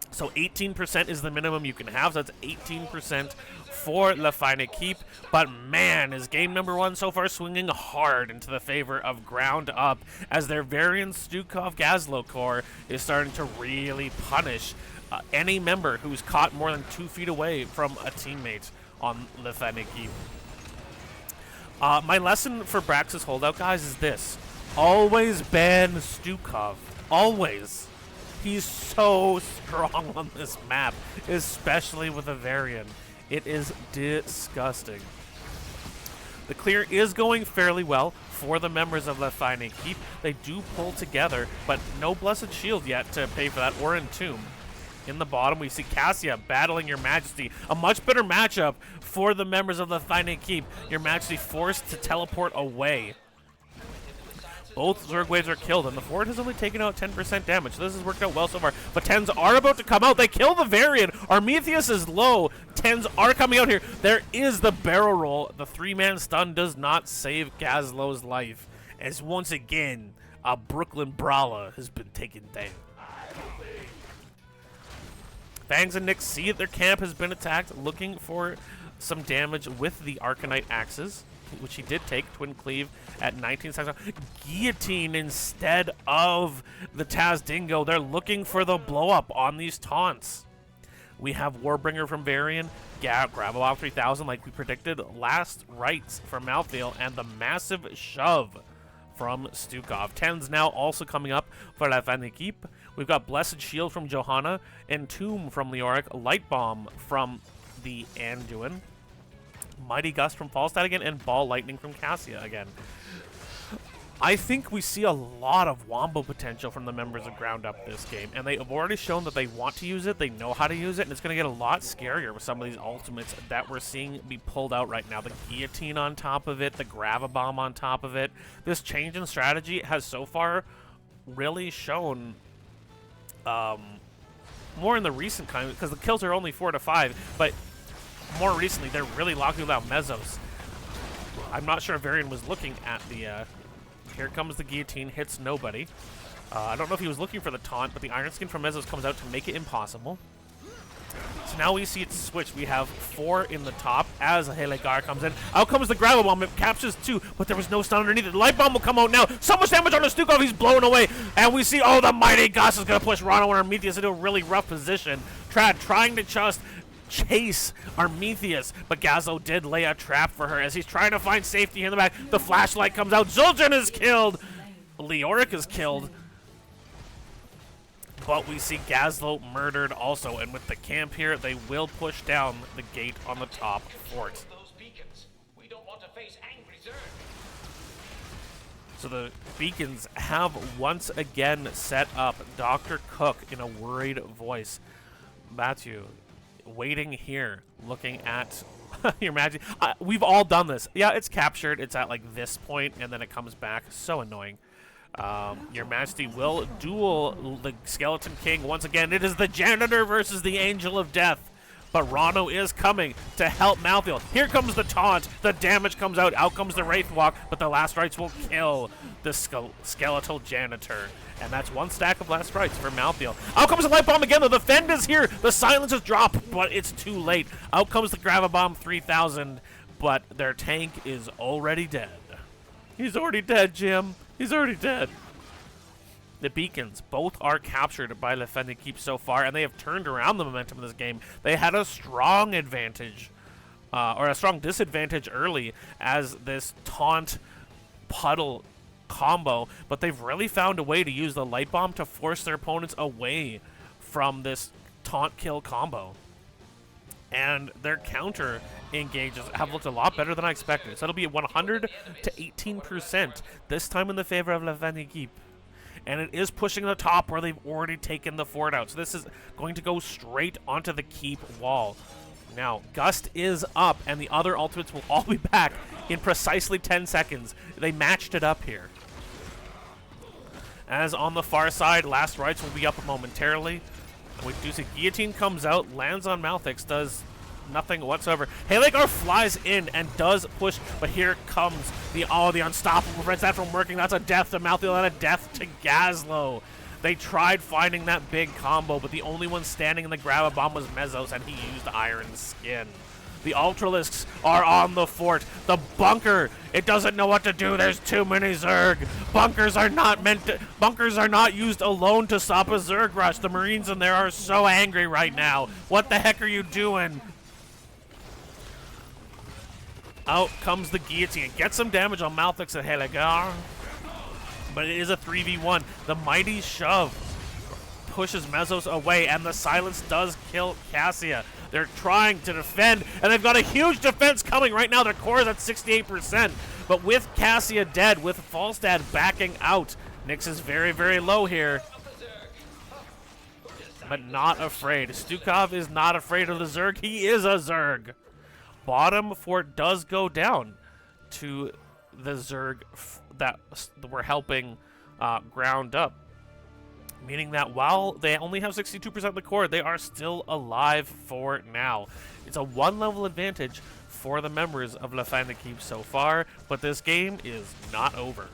So 18% is the minimum you can have. So that's 18% for La Fine Equipe. But man, is game number 1 so far swinging hard into the favor of Ground Up as their variant Stukov Gazlo core is starting to really punish any member who's caught more than 2 feet away from a teammate on La Fine Equipe. My lesson for Brax's holdout, guys, is this. Always ban Stukov. Always. He's so strong on this map, especially with a variant. It is disgusting. The clear is going fairly well for the members of La Fine Equipe. They do pull together, but no Blessed Shield yet to pay for that, or Entomb. In the bottom, we see Cassia battling Your Majesty. A much better matchup for the members of La Fine Equipe. Your Majesty forced to teleport away. Both Zerg waves are killed, and the Ford has only taken out 10% damage. So this has worked out well so far. But 10s are about to come out. They kill the variant. Armetheus is low. 10s are coming out here. There is the barrel roll. The 3-man stun does not save Gazlo's life, as once again, a Brooklyn brawler has been taken down. Fangs and Nyx see that their camp has been attacked, looking for some damage with the Arcanite axes, which he did take. Twin Cleave at 19 seconds. Guillotine instead of the Taz Dingo. They're looking for the blow up on these taunts. We have Warbringer from Varian, Gravabomb 3000 like we predicted, Last Rites from Malthael, and the massive shove from Stukov. 10's now also coming up for La Fine Equipe. We've got Blessed Shield from Johanna, Entomb from Leoric, Light Bomb from the Anduin, Mighty Gust from Falstad again, and Ball Lightning from Cassia again. I think we see a lot of wombo potential from the members of Ground Up this game, and they have already shown that they want to use it, they know how to use it, and it's going to get a lot scarier with some of these ultimates that we're seeing be pulled out right now. The Guillotine on top of it, the Gravabomb on top of it. This change in strategy has so far really shown more in the recent time, because the kills are only 4 to 5, but more recently they're really locking down Mezzos. I'm not sure if Varian was looking at the here comes the Guillotine, hits nobody. I don't know if he was looking for the taunt, but the Iron Skin from Mezzos comes out to make it impossible. So now we see it switch. We have 4 in the top as Helegar comes in. Out comes the Gravel Bomb. It captures 2, but there was no stun underneath it. The Light Bomb will come out now. So much damage on the Stukov. He's blown away. And we see, oh, the Mighty Gust is going to push Rano and Armetheus into a really rough position. Trad trying to just chase Armetheus, but Gazlo did lay a trap for her as he's trying to find safety in the back. The flashlight comes out. Zul'jin is killed. Leoric is killed. But we see Gazlo murdered also, and with the camp here, they will push down the gate on the top fort. So the beacons have once again set up. Dr. Cook in a worried voice. Matthew, waiting here, looking at Your Majesty. We've all done this. Yeah, it's captured. It's at like this point, and then it comes back. So annoying. Your Majesty will duel the Skeleton King once again. It is the Janitor versus the Angel of Death. But Rano is coming to help Malthael. Here comes the taunt. The damage comes out. Out comes the Wraith Walk, but the Last Rites will kill the Skeletal Janitor. And that's one stack of Last Rites for Malthael. Out comes the Light Bomb again. The Fend is here. The Silence is dropped, but it's too late. Out comes the Gravabomb 3000, but their tank is already dead. He's already dead, Jim. He's already dead. The beacons, both are captured by Equipe so far, and they have turned around the momentum of this game. They had a strong advantage, or a strong disadvantage early as this taunt puddle combo, but they've really found a way to use the Light Bomb to force their opponents away from this taunt kill combo. And their counter engages have looked a lot better than I expected. So it'll be 100 to 18%, this time in the favor of Equipe. And it is pushing the top where they've already taken the fort out. So this is going to go straight onto the keep wall. Now, Gust is up, and the other ultimates will all be back in precisely 10 seconds. They matched it up here. As on the far side, Last Rites will be up momentarily. Medusa Guillotine comes out, lands on Malthix, does nothing whatsoever. Halagar flies in and does push, but here comes the Unstoppable prevents that from working. That's a death to Malthael and a death to Gazlo. They tried finding that big combo, but the only one standing in the Gravabomb was Mezzos, and he used Iron Skin. The Ultralisks are on the fort. The bunker, it doesn't know what to do. There's too many Zerg. Bunkers are not used alone to stop a Zerg rush. The Marines in there are so angry right now. What the heck are you doing? Out comes the Guillotine. It gets some damage on Malthix and Halagar, but it is a 3v1. The Mighty Shove pushes Mezzos away, and the Silence does kill Cassia. They're trying to defend, and they've got a huge defense coming right now. Their core is at 68%, but with Cassia dead, with Falstad backing out, Nyx is very, very low here, but not afraid. Stukov is not afraid of the Zerg. He is a Zerg. Bottom fort does go down to the Zerg that were helping ground up, meaning that while they only have 62% of the core, they are still alive for now. It's a one-level advantage for the members of Equipe so far, but this game is not over.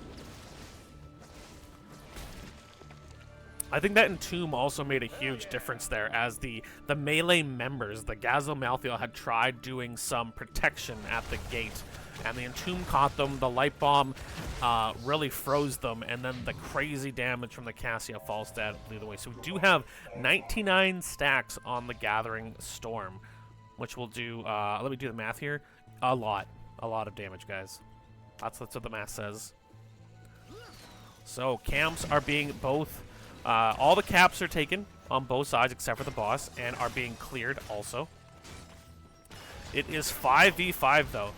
I think that Entomb also made a huge difference there, as the melee members, the Gazlo Malthael, had tried doing some protection at the gate, and the Entomb caught them. The Light Bomb really froze them, and then the crazy damage from the Cassia Falstad blew the way. So we do have 99 stacks on the Gathering Storm, which will do, let me do the math here, a lot of damage, guys. That's what the math says. So camps are being both... all the caps are taken on both sides except for the boss and are being cleared also. It is 5v5 though.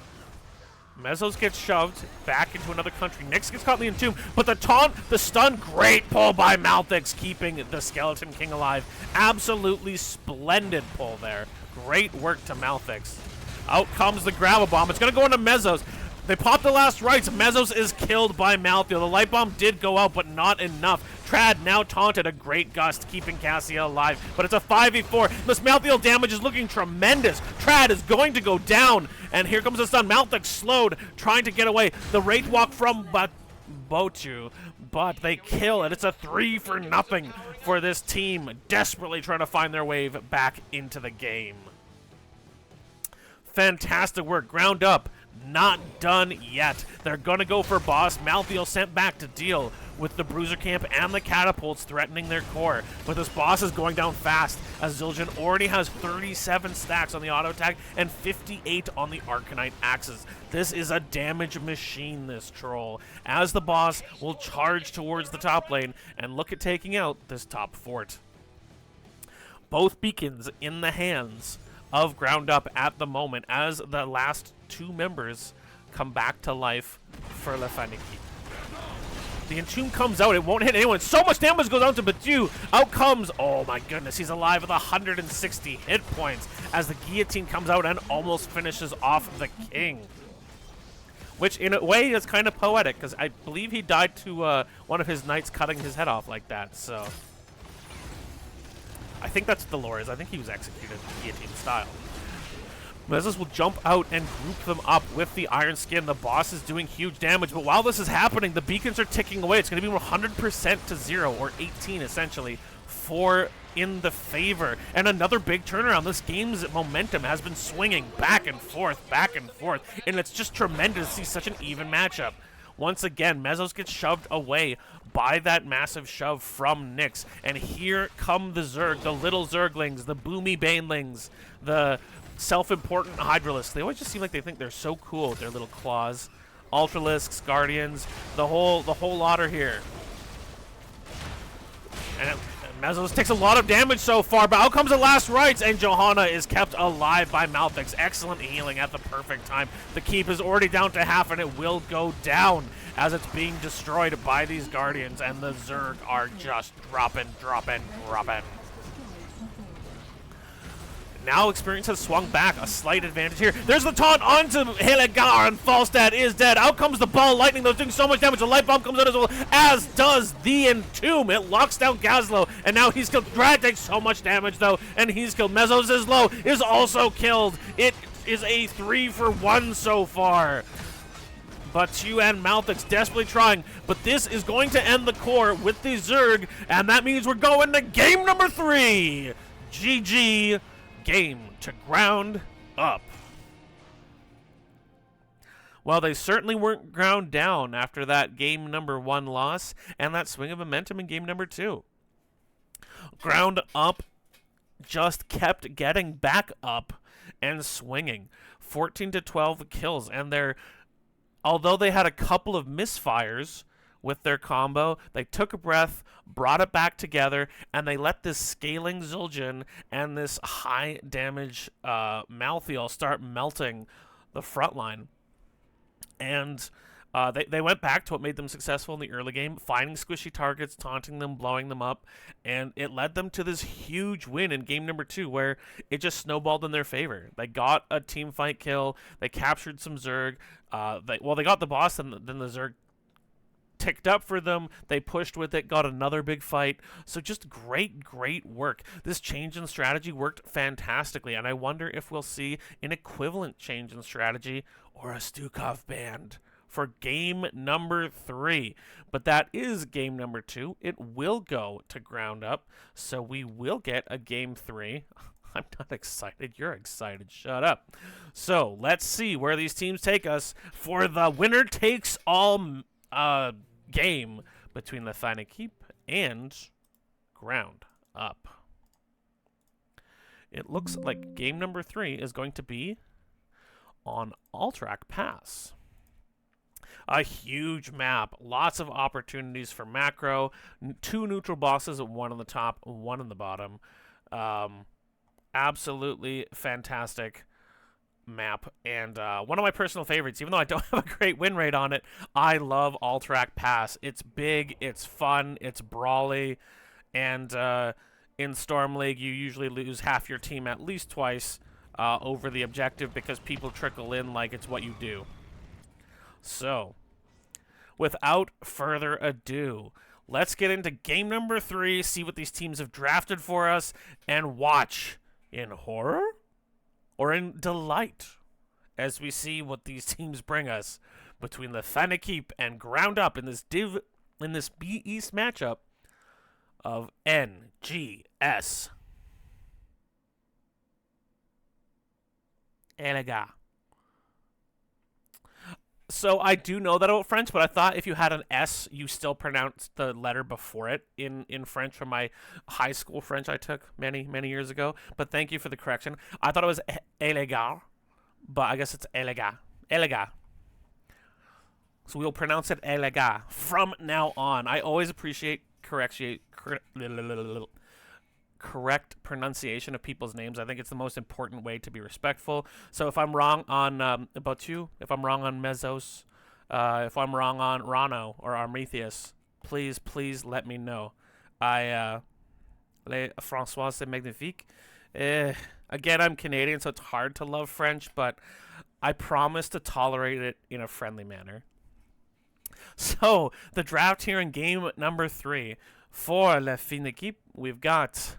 Mezzos gets shoved back into another country. Nyx gets caught in the Entomb, but the taunt, the stun, great pull by Malthix, keeping the Skeleton King alive. Absolutely splendid pull there. Great work to Malthix. Out comes the Gravabomb. It's going to go into Mezzos. They pop the Last Rites. Mezzos is killed by Malthael. The Light Bomb did go out, but not enough. Trad now taunted, a great gust, keeping Cassia alive. But it's a 5v4. This Malthael damage is looking tremendous. Trad is going to go down. And here comes the stun. Malthix slowed, trying to get away. The Wraith Walk from Botu, but they kill it. It's a 3-0 for this team, desperately trying to find their way back into the game. Fantastic work. Ground up. Not done yet. They're going to go for boss. Malthael sent back to deal with the Bruiser Camp and the Catapults threatening their core. But this boss is going down fast, as Zildjian already has 37 stacks on the auto attack and 58 on the Arcanite axes. This is a damage machine, this troll, as the boss will charge towards the top lane and look at taking out this top fort. Both beacons in the hands of Ground Up at the moment, as the last two members come back to life for Equipe. The Entomb comes out. It won't hit anyone. So much damage goes out to Badu. Out comes, oh my goodness, he's alive with 160 hit points as the Guillotine comes out and almost finishes off the King. which in a way is kind of poetic because I believe he died to one of his knights cutting his head off like that. So I think that's what the lore is. I think he was executed guillotine style. Mezos will jump out and group them up with the Iron Skin. The boss is doing huge damage, but while this is happening, the beacons are ticking away. It's going to be 100% to 0, or 18 essentially, for in the favor. And another big turnaround. This game's momentum has been swinging back and forth, and it's just tremendous to see such an even matchup. Once again, Mezos gets shoved away by that massive shove from Nyx, and here come the Zerg, the little Zerglings, the boomy Banelings, the self-important Hydralisks. They always just seem like they think they're so cool with their little claws. Ultralisks, Guardians, the whole lot are here. And Mezos takes a lot of damage so far, but out comes the last rites, and Johanna is kept alive by Malphix. Excellent healing at the perfect time. The keep is already down to half, and it will go down as it's being destroyed by these Guardians, and the Zerg are just dropping. Now Experience has swung back, a slight advantage here. There's the taunt onto Helegar, and Falstad is dead. Out comes the ball lightning, though, doing so much damage. The light bomb comes out as well, as does the Entomb. It locks down Gazlo, and now he's killed. Brad takes so much damage, though, and he's killed. Mezos is low, is also killed. It is a 3-for-1 so far. Batu and Malphix desperately trying, but this is going to end the core with the Zerg, and that means we're going to game number 3. GG. Game to ground up. Well, they certainly weren't ground down after that game number 1 loss and that swing of momentum in game number 2. Ground up just kept getting back up and swinging. 14 to 12 kills, and although they had a couple of misfires with their combo, they took a breath, brought it back together, and they let this scaling Zul'jin and this high damage Malthael start melting the front line. And they went back to what made them successful in the early game, finding squishy targets, taunting them, blowing them up, and it led them to this huge win in game number 2 where it just snowballed in their favor. They got a team fight kill, they captured some Zerg, they got the boss, and then the Zerg ticked up for them. They pushed with it, got another big fight. So just great work. This change in strategy worked fantastically, and I wonder if we'll see an equivalent change in strategy or a Stukov band for game number 3. But that is game number 2. It will go to ground up, so we will get a game 3. I'm not excited. You're excited. Shut up. So let's see where these teams take us for the winner takes all game between the Equipe and ground up. It looks like game number 3 is going to be on Alterac Pass. A huge map, lots of opportunities for macro, 2 neutral bosses, 1 on the top, 1 on the bottom. Absolutely fantastic map, and one of my personal favorites. Even though I don't have a great win rate on it, I love Alterac Pass. It's big, it's fun, it's brawly, and in Storm League you usually lose half your team at least twice over the objective because people trickle in like it's what you do. So without further ado, let's get into game number 3, see what these teams have drafted for us, and watch in horror or in delight as we see what these teams bring us between the Equipe and ground up in this B East matchup of NGS. Elega. So I do know that about French, but I thought if you had an S, you still pronounced the letter before it in French from my high school French I took many years ago. But thank you for the correction. I thought it was Elega, but I guess it's Elega. Elega. So we'll pronounce it Elega from now on. I always appreciate correct pronunciation of people's names. I think it's the most important way to be respectful. So if I'm wrong on Batu, if I'm wrong on Mezos, if I'm wrong on Rano or Armethius, please let me know. François c'est magnifique. Again, I'm Canadian, so it's hard to love French, but I promise to tolerate it in a friendly manner. So, the draft here in game number 3 for La Fine Equipe, we've got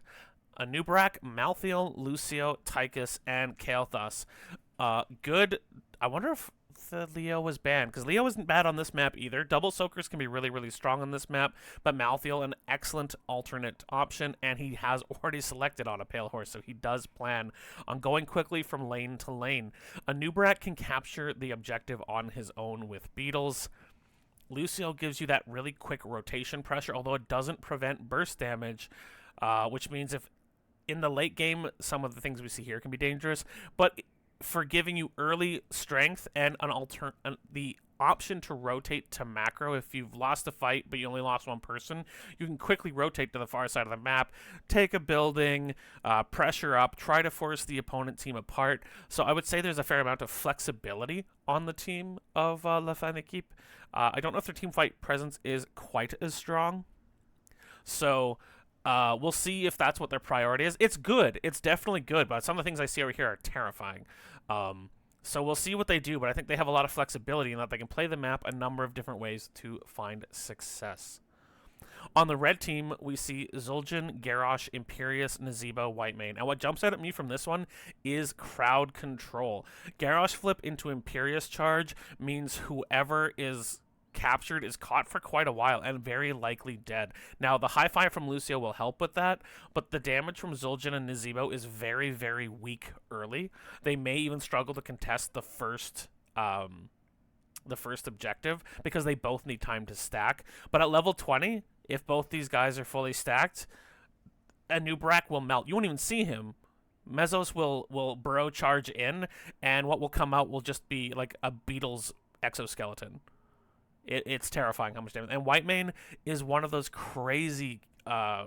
Anubrak, Malthael, Lucio, Tychus, and Kael'thas. Good. I wonder if the Leo was banned, because Leo isn't bad on this map either. Double Soakers can be really, really strong on this map, but Malthael, an excellent alternate option, and he has already selected on a Pale Horse, so he does plan on going quickly from lane to lane. Anubrak can capture the objective on his own with Beetles. Lucio gives you that really quick rotation pressure, although it doesn't prevent burst damage, which means if in the late game, some of the things we see here can be dangerous, but for giving you early strength and the option to rotate to macro if you've lost a fight but you only lost one person, you can quickly rotate to the far side of the map, take a building, pressure up, try to force the opponent team apart. So I would say there's a fair amount of flexibility on the team of La Fine Equipe. I don't know if their team fight presence is quite as strong. So we'll see if that's what their priority is. It's good. It's definitely good, but some of the things I see over here are terrifying. So we'll see what they do, but I think they have a lot of flexibility in that they can play the map a number of different ways to find success. On the red team, we see Zul'jin, Garrosh, Imperius, Nazeebo, Whitemane. And what jumps out at me from this one is crowd control. Garrosh flip into Imperius charge means whoever is captured is caught for quite a while and very likely dead. Now, the high five from Lucio will help with that, but the damage from Zul'jin and Nazeebo is very, very weak early. They may even struggle to contest the first objective because they both need time to stack. But at level 20, if both these guys are fully stacked, Anubrak will melt. You won't even see him. Mesos will burrow charge in, and what will come out will just be like a Beetle's exoskeleton. It's terrifying how much damage. And Whitemane is one of those crazy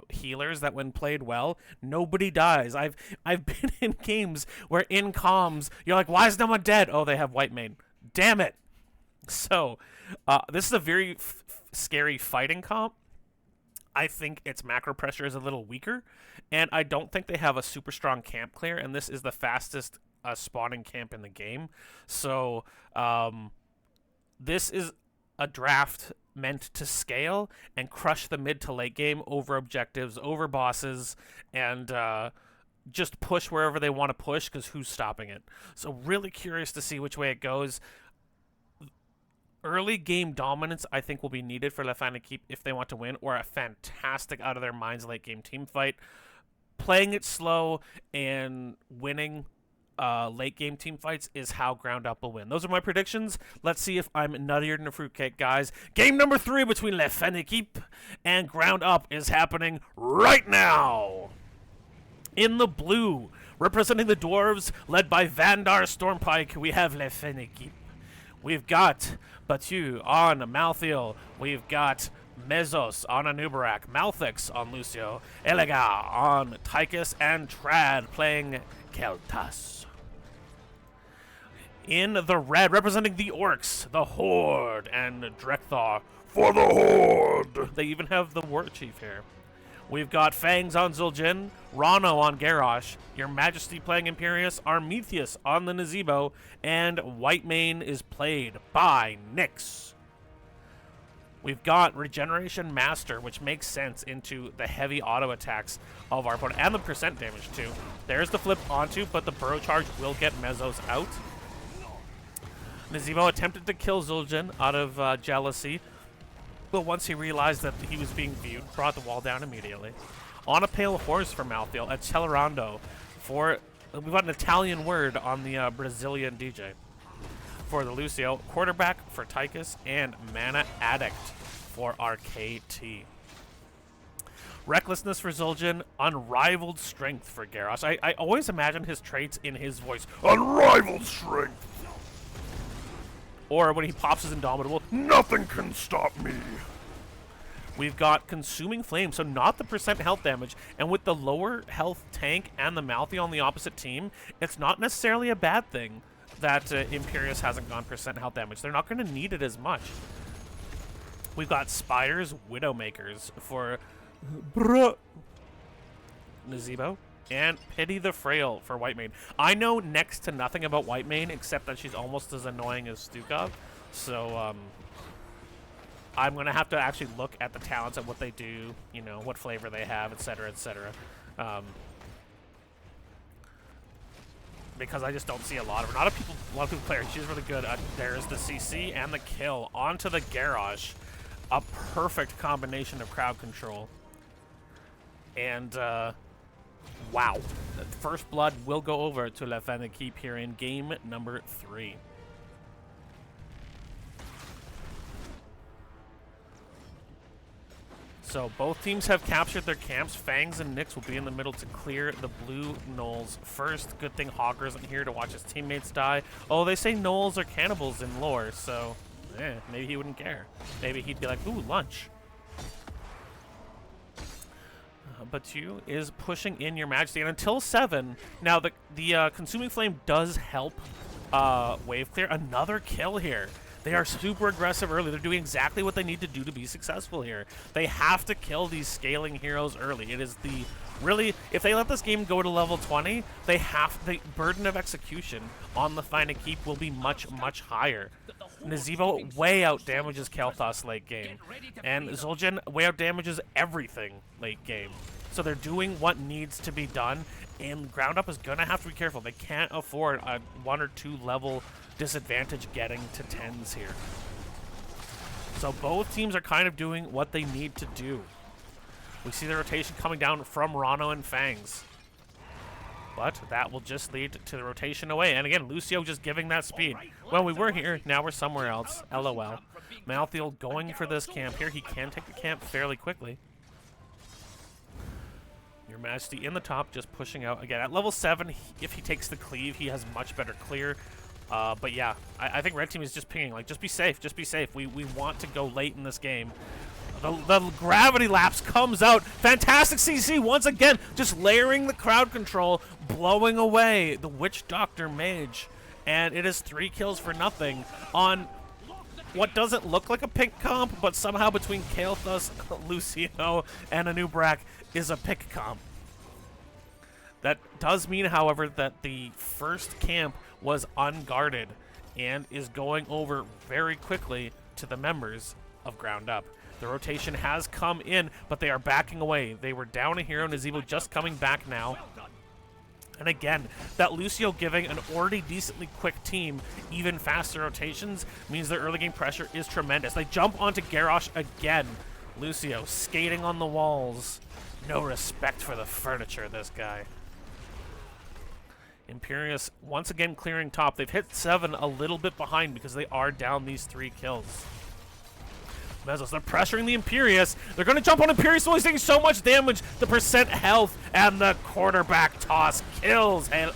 healers that when played well, nobody dies. I've been in games where in comms, you're like, why is no one dead? Oh, they have Whitemane. Damn it. So, this is a very scary fighting comp. I think its macro pressure is a little weaker, and I don't think they have a super strong camp clear, and this is the fastest spawning camp in the game. So, this is a draft meant to scale and crush the mid to late game over objectives, over bosses, and just push wherever they want to push because who's stopping it? So really curious to see which way it goes. Early game dominance, I think, will be needed for La Fine Equipe if they want to win, or a fantastic out of their minds late game team fight. Playing it slow and winning late game team fights is how Ground Up will win. Those are my predictions. Let's see if I'm nuttier than a fruitcake, guys. Game number 3 between La Fine Equipe and Ground Up is happening right now. In the blue, representing the dwarves, led by Vandar Stormpike, we have La Fine Equipe. We've got Batu on Malthael. We've got Mesos on Anubrak, Malthix on Lucio, Elega on Tychus, and Trad playing Kael'thas. In the red, representing the Orcs, the Horde, and Drekthar for the Horde. They even have the War Chief here. We've got Fangs on Zul'jin, Rano on Garrosh, Your Majesty playing Imperius, Armethius on the Nazeebo, and Whitemane is played by Nyx. We've got Regeneration Master, which makes sense into the heavy auto attacks of our opponent, and the percent damage too. There's the flip onto, but the burrow charge will get Mesos out. Nazeebo attempted to kill Zul'jin out of jealousy, but once he realized that he was being viewed, brought the wall down immediately. On a Pale Horse for Malthael, at Celerando for, we've got an Italian word on the Brazilian DJ. For the Lucio, Quarterback for Tychus, and Mana Addict for RKT. Recklessness for Zul'jin, Unrivaled Strength for Garrosh. I always imagine his traits in his voice. Unrivaled Strength! Or when he pops his Indomitable, nothing can stop me. We've got Consuming Flame, so not the percent health damage. And with the lower health tank and the Malthael on the opposite team, it's not necessarily a bad thing that Imperius hasn't gone percent health damage. They're not going to need it as much. We've got Spires, Widowmakers for Nazeebo. and pity the frail for Whitemane. I know next to nothing about Whitemane except that she's almost as annoying as Stukov. So, I'm going to have to actually look at the talents and what they do, you know, what flavor they have, etc., etc. Because I just don't see a lot of her. A lot of people play her. She's really good. There's the CC and the kill onto the Garrosh. A perfect combination of crowd control. And, wow. First blood will go over to La Fan Equipe here in game number 3. So both teams have captured their camps. Fangs and Nyx will be in the middle to clear the blue gnolls first. Good thing Hogger isn't here to watch his teammates die. Oh, they say gnolls are cannibals in lore, so maybe he wouldn't care. Maybe he'd be like, ooh, lunch. But you is pushing in your Majesty, and until 7. Now the Consuming Flame does help wave clear. Another kill here. They are super aggressive early. They're doing exactly what they need to do to be successful here. They have to kill these scaling heroes early. It is the really, if they let this game go to level 20, the burden of execution on the Fine Keep will be much, much higher. Nazeebo way out damages Kael'thas late game, and Zul'jin way out damages everything late game. So they're doing what needs to be done, and Ground Up is gonna have to be careful. They can't afford a 1 or 2 level disadvantage getting to 10s here. So both teams are kind of doing what they need to do. We see the rotation coming down from Rano and Fangs. But that will just lead to the rotation away. And again, Lucio just giving that speed. Well, we were here, now we're somewhere else. LOL. Malthael going for this camp here. He can take the camp fairly quickly. Your Majesty in the top, just pushing out. Again, at level 7, if he takes the cleave, he has much better clear. But yeah, I think Red Team is just pinging. Like, just be safe, just be safe. We want to go late in this game. The gravity lapse comes out. Fantastic CC once again, just layering the crowd control, blowing away the Witch Doctor Mage. And it is 3 kills for nothing on what doesn't look like a pick comp, but somehow between Kael'thas, Lucio, and Anub'arak is a pick comp. That does mean, however, that the first camp was unguarded and is going over very quickly to the members of Ground Up. The rotation has come in, but they are backing away. They were down a hero, Nazeebo just coming back now. And again, that Lucio giving an already decently quick team even faster rotations means their early game pressure is tremendous. They jump onto Garrosh again. Lucio skating on the walls. No respect for the furniture, this guy. Imperius once again clearing top. They've hit 7 a little bit behind because they are down these 3 kills. Mezzos, they're pressuring the Imperius. They're going to jump on Imperius, so he's taking so much damage. The percent health and the quarterback toss kills not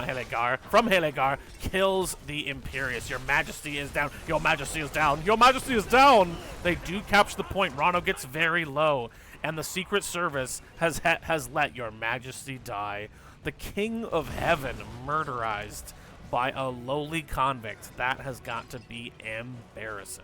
Helegar, from Helegar, kills the Imperius. Your Majesty is down. Your Majesty is down. Your Majesty is down. They do capture the point. Rano gets very low, and the Secret Service has let Your Majesty die. The King of Heaven murderized by a lowly convict. That has got to be embarrassing.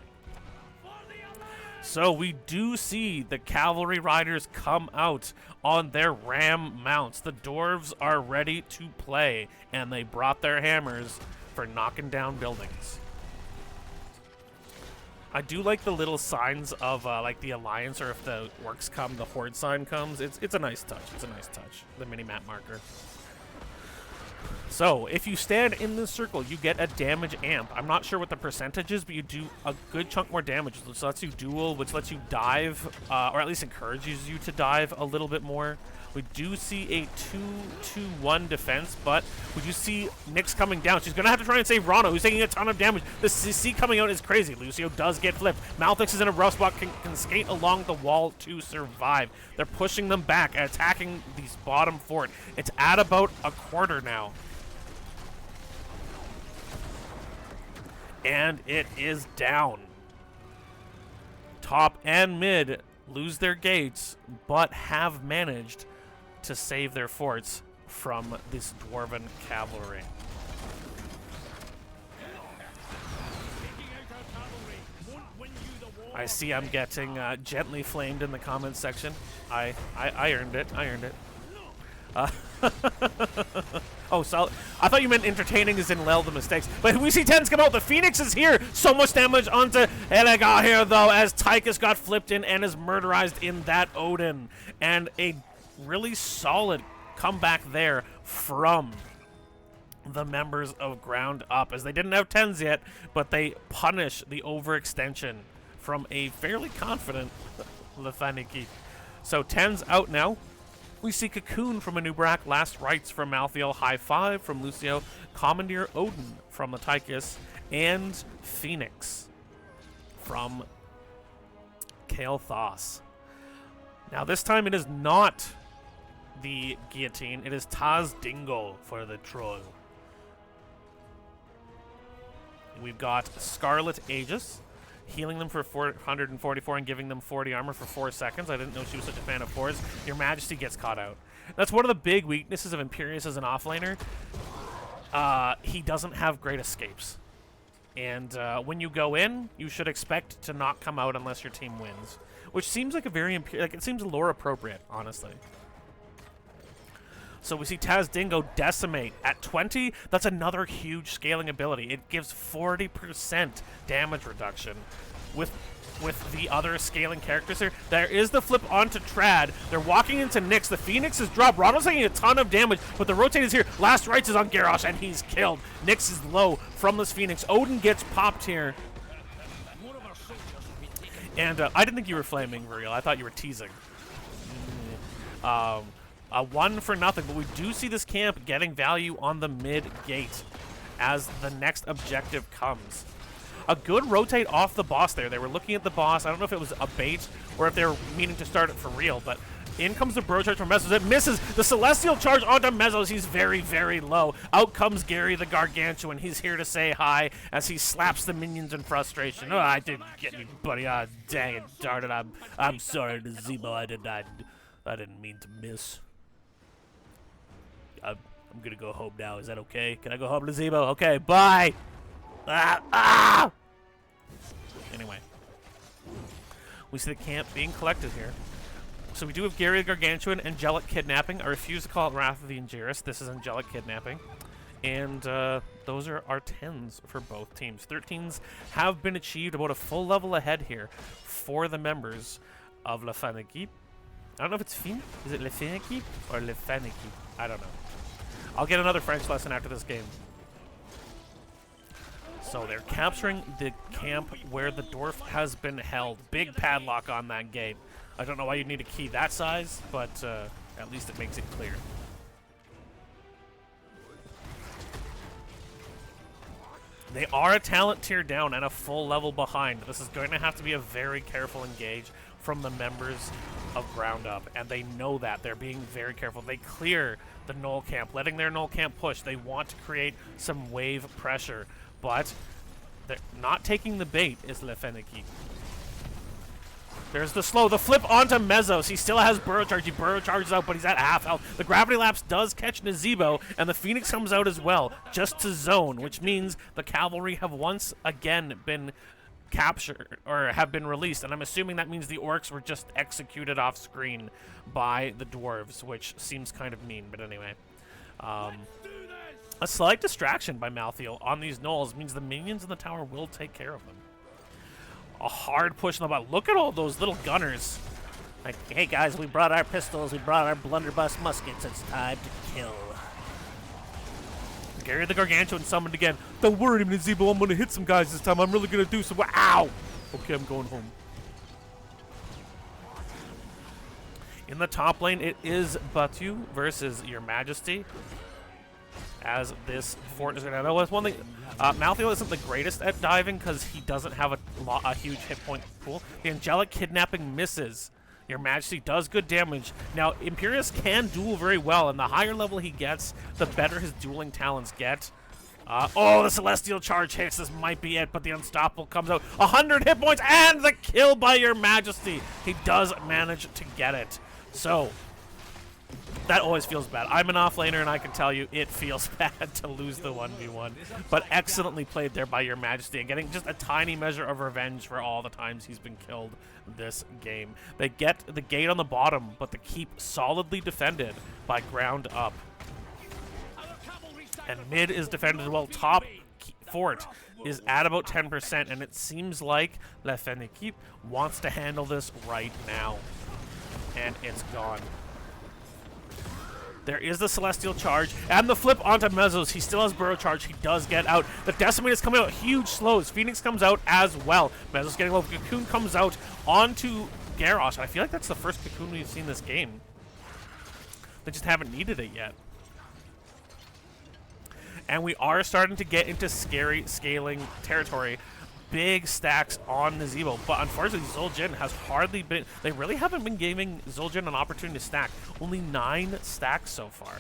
So we do see the cavalry riders come out on their ram mounts. The dwarves are ready to play, and they brought their hammers for knocking down buildings. I do like the little signs of like the alliance, or if the orcs come, the horde sign comes. It's a nice touch. It's a nice touch. The mini-map marker. So, if you stand in this circle, you get a damage amp. I'm not sure what the percentage is, but you do a good chunk more damage, which lets you duel, which lets you dive, or at least encourages you to dive a little bit more. We do see a 2-2-1 defense, but we do see Nyx coming down. She's going to have to try and save Rano, who's taking a ton of damage. The CC coming out is crazy. Lucio does get flipped. Malthus is in a rough spot, can skate along the wall to survive. They're pushing them back and attacking these bottom fort. It's at about a quarter now. And it is down. Top and mid lose their gates, but have managed to save their forts from this dwarven cavalry. I see I'm getting gently flamed in the comments section. I earned it. I earned it. Oh, so I thought you meant entertaining as in lel the mistakes. But we see Tens come out. The Phoenix is here. So much damage onto Elega here, though, as Tychus got flipped in and is murderized in that Odin. And a really solid comeback there from the members of Ground Up, as they didn't have Tens yet, but they punish the overextension from a fairly confident Lefaniki. So Tens out now. We see Cocoon from Anubrak, Last Rites from Malthael, High Five from Lucio, Commandeer Odin from the Tychus, and Phoenix from Kael'thas. Now this time it is not the Guillotine, it is Taz Dingo for the Troll. We've got Scarlet Aegis, healing them for 444 and giving them 40 armor for 4 seconds. I didn't know she was such a fan of 4s. Your Majesty gets caught out. That's one of the big weaknesses of Imperius as an offlaner. He doesn't have great escapes. And when you go in, you should expect to not come out unless your team wins. Which seems like a very, it seems lore appropriate, honestly. So we see Taz Dingo decimate at 20. That's another huge scaling ability. It gives 40% damage reduction with the other scaling characters here. There is the flip onto Trad. They're walking into Nyx. The Phoenix is dropped. Ronald's taking a ton of damage, but the rotate is here. Last Rites is on Garrosh, and he's killed. Nyx is low from this Phoenix. Odin gets popped here. And I didn't think you were flaming, for real. I thought you were teasing. A 1 for nothing, but we do see this camp getting value on the mid gate as the next objective comes. A good rotate off the boss there. They were looking at the boss. I don't know if it was a bait or if they were meaning to start it for real, but in comes the bro charge from Mezzos. It misses. The Celestial charge onto Mezzos. He's very, very low. Out comes Gary the Gargantuan. He's here to say hi as he slaps the minions in frustration. Oh, I didn't get you, buddy. Ah, oh, dang it, darn it. I'm sorry, Zemo. I didn't mean to miss. I'm gonna go home now. Is that okay? Can I go home to Zemo? Okay, bye! Anyway. We see the camp being collected here. So we do have Gary the Gargantuan, Angelic Kidnapping. I refuse to call it Wrath of the Angeris. This is Angelic Kidnapping. And those are our 10s for both teams. 13s have been achieved, about a full level ahead here for the members of La Fan Equipe. I don't know if it's Fin. Is it Le Fin Equipe or Le Fan Equipe? I don't know. I'll get another French lesson after this game. So they're capturing the camp where the dwarf has been held. Big padlock on that gate. I don't know why you'd need a key that size, but at least it makes it clear. They are a talent tier down and a full level behind. This is going to have to be a very careful engage from the members of Ground Up, and they know that. They're being very careful. They clear the Null camp, letting their Null camp push. They want to create some wave pressure, but they're not taking the bait is Le Fennec. There's the slow, the flip onto Mezzos. He still has Burrow Charge. He Burrow Charges out, but he's at half health. The Gravity Lapse does catch Nazebo, and the Phoenix comes out as well, just to zone, which means the Cavalry have once again been captured, or have been released, and I'm assuming that means the Orcs were just executed off screen by the Dwarves, which seems kind of mean, but anyway. A slight distraction by Malthael on these Knolls means the minions in the tower will take care of them. A hard push in the bottom. Look at all those little gunners. Like, hey guys, we brought our pistols, we brought our blunderbuss muskets, it's time to kill. Gary the Gargantuan summoned again. Don't worry, Nazebo, I'm gonna hit some guys this time. I'm really gonna do some. Ow! Okay, I'm going home. In the top lane, it is Batu versus Your Majesty. As this fort is going to know, one thing, Malthael isn't the greatest at diving because he doesn't have a huge hit point pool. The Angelic Kidnapping misses. Your Majesty does good damage. Now, Imperius can duel very well, and the higher level he gets, the better his dueling talents get. Oh, the Celestial Charge hits. This might be it, but the Unstoppable comes out. 100 hit points and the kill by Your Majesty. He does manage to get it. So, That always feels bad. I'm an offlaner, and I can tell you it feels bad to lose the 1v1. But excellently played there by Your Majesty, and getting just a tiny measure of revenge for all the times he's been killed this game. They get the gate on the bottom, but the keep solidly defended by ground up. And mid is defended well. Top fort is at about 10%, and it seems like La Fin Equipe wants to handle this right now. And it's gone. There is the Celestial Charge, and the flip onto Mezzos. He still has Burrow Charge. He does get out. The Decimate is coming out. Huge slows. Phoenix comes out as well. Mezzos getting low. Cocoon comes out onto Garrosh. I feel like that's the first Cocoon we've seen this game. They just haven't needed it yet. And we are starting to get into scary scaling territory. Big stacks on Nazeebo, but unfortunately Zul'jin has hardly been, they really haven't been giving Zul'jin an opportunity to stack. Only 9 stacks so far.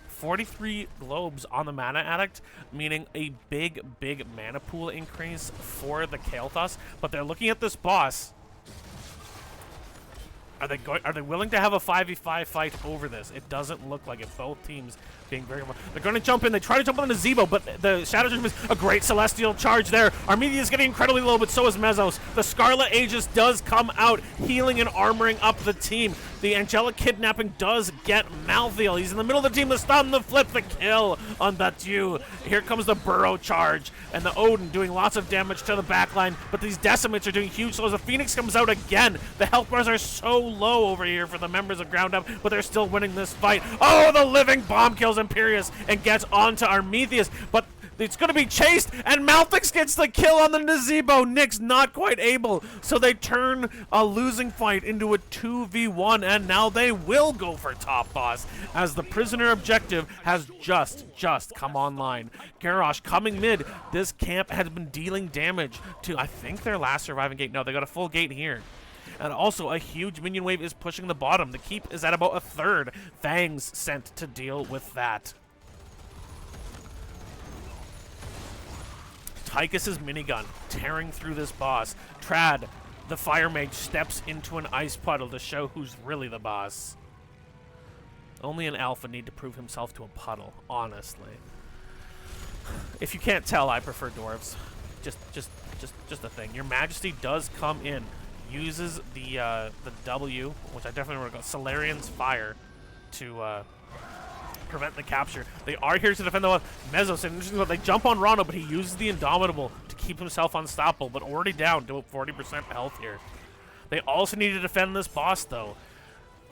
43 globes on the Mana Addict, meaning a big mana pool increase for the Kael'thas, but they're looking at this boss. Are they willing to have a 5v5 fight over this? It doesn't look like it. Both teams being very well. They're going to jump in. They try to jump on the Nazeebo, but the Shadow Dream is a great Celestial Charge there. Armenia is getting incredibly low, but so is Mezzos. The Scarlet Aegis does come out, healing and armoring up the team. The Angelic Kidnapping does get Malthael. He's in the middle of the team. The stun, the flip, the kill on Batu. Here comes the Burrow Charge, and the Odin doing lots of damage to the backline, but these Decimates are doing huge slows. The Phoenix comes out again. The health bars are so low over here for the members of Ground Up, but they're still winning this fight. Oh, the living bomb kills Imperius and gets onto Armenius, but it's going to be chased, and Malthix gets the kill on the Nazeebo. Nick's not quite able, so they turn a losing fight into a 2v1, and now they will go for top boss, as the prisoner objective has just come online. Garrosh coming mid. This camp has been dealing damage to, I think, their last surviving gate. No, they got a full gate here. And also, a huge minion wave is pushing the bottom. The keep is at about a third. Fangs sent to deal with that. Tychus's minigun tearing through this boss. Trad, the fire mage, steps into an ice puddle to show who's really the boss. Only an alpha need to prove himself to a puddle, honestly. If you can't tell, I prefer dwarves. Just a thing. Your Majesty does come in, uses the W, which I definitely want to go, Solarian's Fire, to prevent the capture. They are here to defend the Mezzos, and interesting, they jump on Rano, but he uses the Indomitable to keep himself unstoppable, but already down to 40% health here. They also need to defend this boss, though.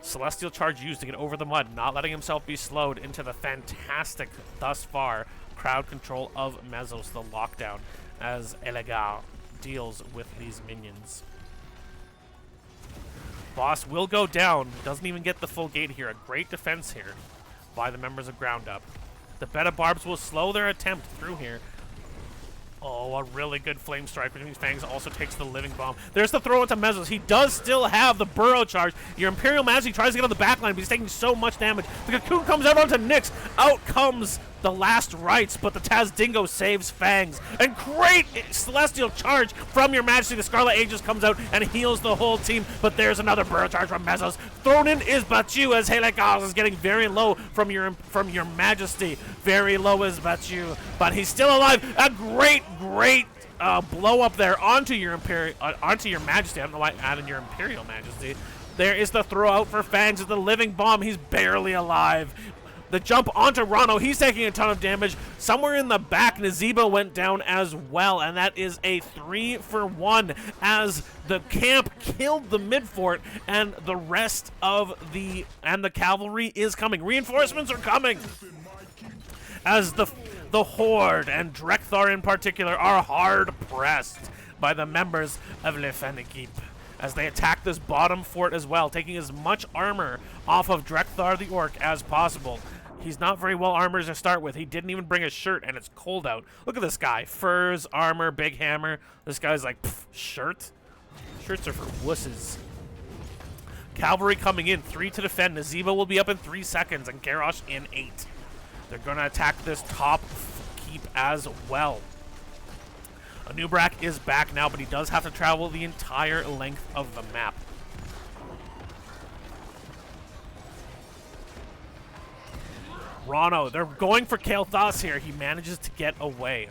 Celestial Charge used to get over the mud, not letting himself be slowed into the fantastic, thus far, crowd control of Mezzos, the lockdown, as Elegar deals with these minions. Boss will go down, doesn't even get the full gate here. A great defense here by the members of Ground Up. The Beta Barbs will slow their attempt through here. Oh, a really good Flame Strike between Fangs also takes the Living Bomb. There's the throw into Mezzos. He does still have the Burrow Charge. Your Imperial Majesty tries to get on the backline, but he's taking so much damage. The Cocoon comes out onto Nyx. Out comes the last rites, but the Taz Dingo saves Fangs. And great Celestial Charge from Your Majesty. The Scarlet Aegis comes out and heals the whole team, but there's another Burrow Charge from Mezzos. Thrown in is Batu, as Helekaz is getting very low from Your Majesty. Very low is Batu, but he's still alive. A great blow up there onto your Majesty. I don't know why I added Your Imperial Majesty. There is the throw out for Fangs of the Living Bomb. He's barely alive. The jump onto Rano, he's taking a ton of damage. Somewhere in the back, Nazeebo went down as well, and that is a 3-for-1 as the camp killed the mid fort, and the rest of the cavalry is coming. Reinforcements are coming as the Horde and Drekthar in particular are hard pressed by the members of Le Fin Equipe as they attack this bottom fort as well, taking as much armor off of Drekthar the Orc as possible. He's not very well armored to start with. He didn't even bring a shirt, and it's cold out. Look at this guy. Furs, armor, big hammer. This guy's like, shirt? Shirts are for wusses. Cavalry coming in, 3 to defend. Nazeebo will be up in 3 seconds, and Garrosh in 8. They're going to attack this top keep as well. Anubrak is back now, but he does have to travel the entire length of the map. Rano, they're going for Kael'thas here. He manages to get away.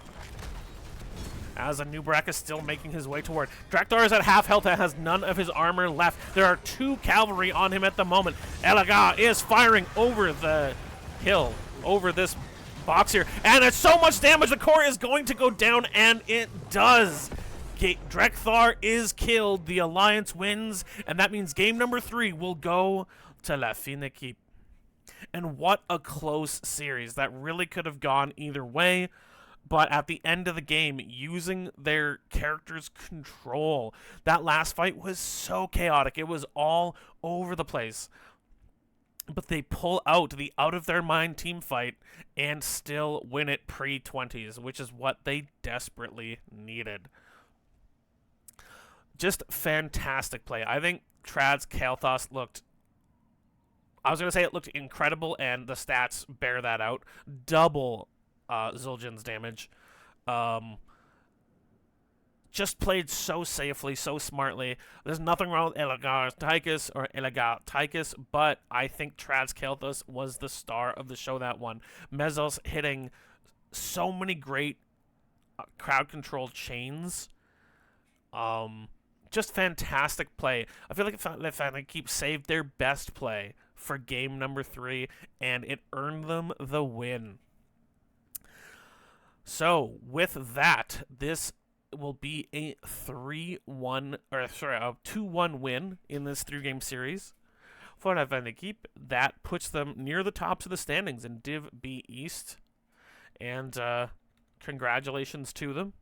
As Anub'arak is still making his way toward. Drakthar is at half health and has none of his armor left. There are 2 cavalry on him at the moment. Elaga is firing over the hill, over this box here. And it's so much damage, the core is going to go down, and it does. Drakthar is killed, the Alliance wins, and that means game number 3 will go to La Fine Equipe. And what a close series. That really could have gone either way. But at the end of the game, using their character's control, that last fight was so chaotic. It was all over the place. But they pull out the out-of-their-mind team fight and still win it pre-20s, which is what they desperately needed. Just fantastic play. I think Trad's Kael'thas looked... I was going to say it looked incredible, and the stats bear that out. Double Zul'jin's damage. Just played so safely, so smartly. There's nothing wrong with Elagar Tychus, but I think Trad's Kael'thas was the star of the show that one. Mezos hitting so many great crowd control chains. Just fantastic play. I feel like they keep saved their best play for game number 3, and it earned them the win. So, with that, this will be a 2-1 win in this 3-game series for La Fine Equipe. That puts them near the tops of the standings in Div B East. And congratulations to them.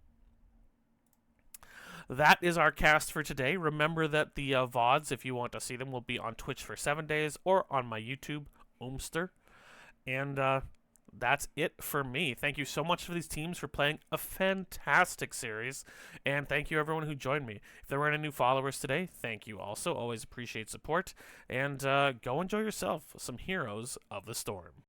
That is our cast for today. Remember that the VODs, if you want to see them, will be on Twitch for 7 days or on my YouTube, Omster. And that's it for me. Thank you so much for these teams for playing a fantastic series. And thank you everyone who joined me. If there were any new followers today, thank you also. Always appreciate support. And go enjoy yourself some Heroes of the Storm.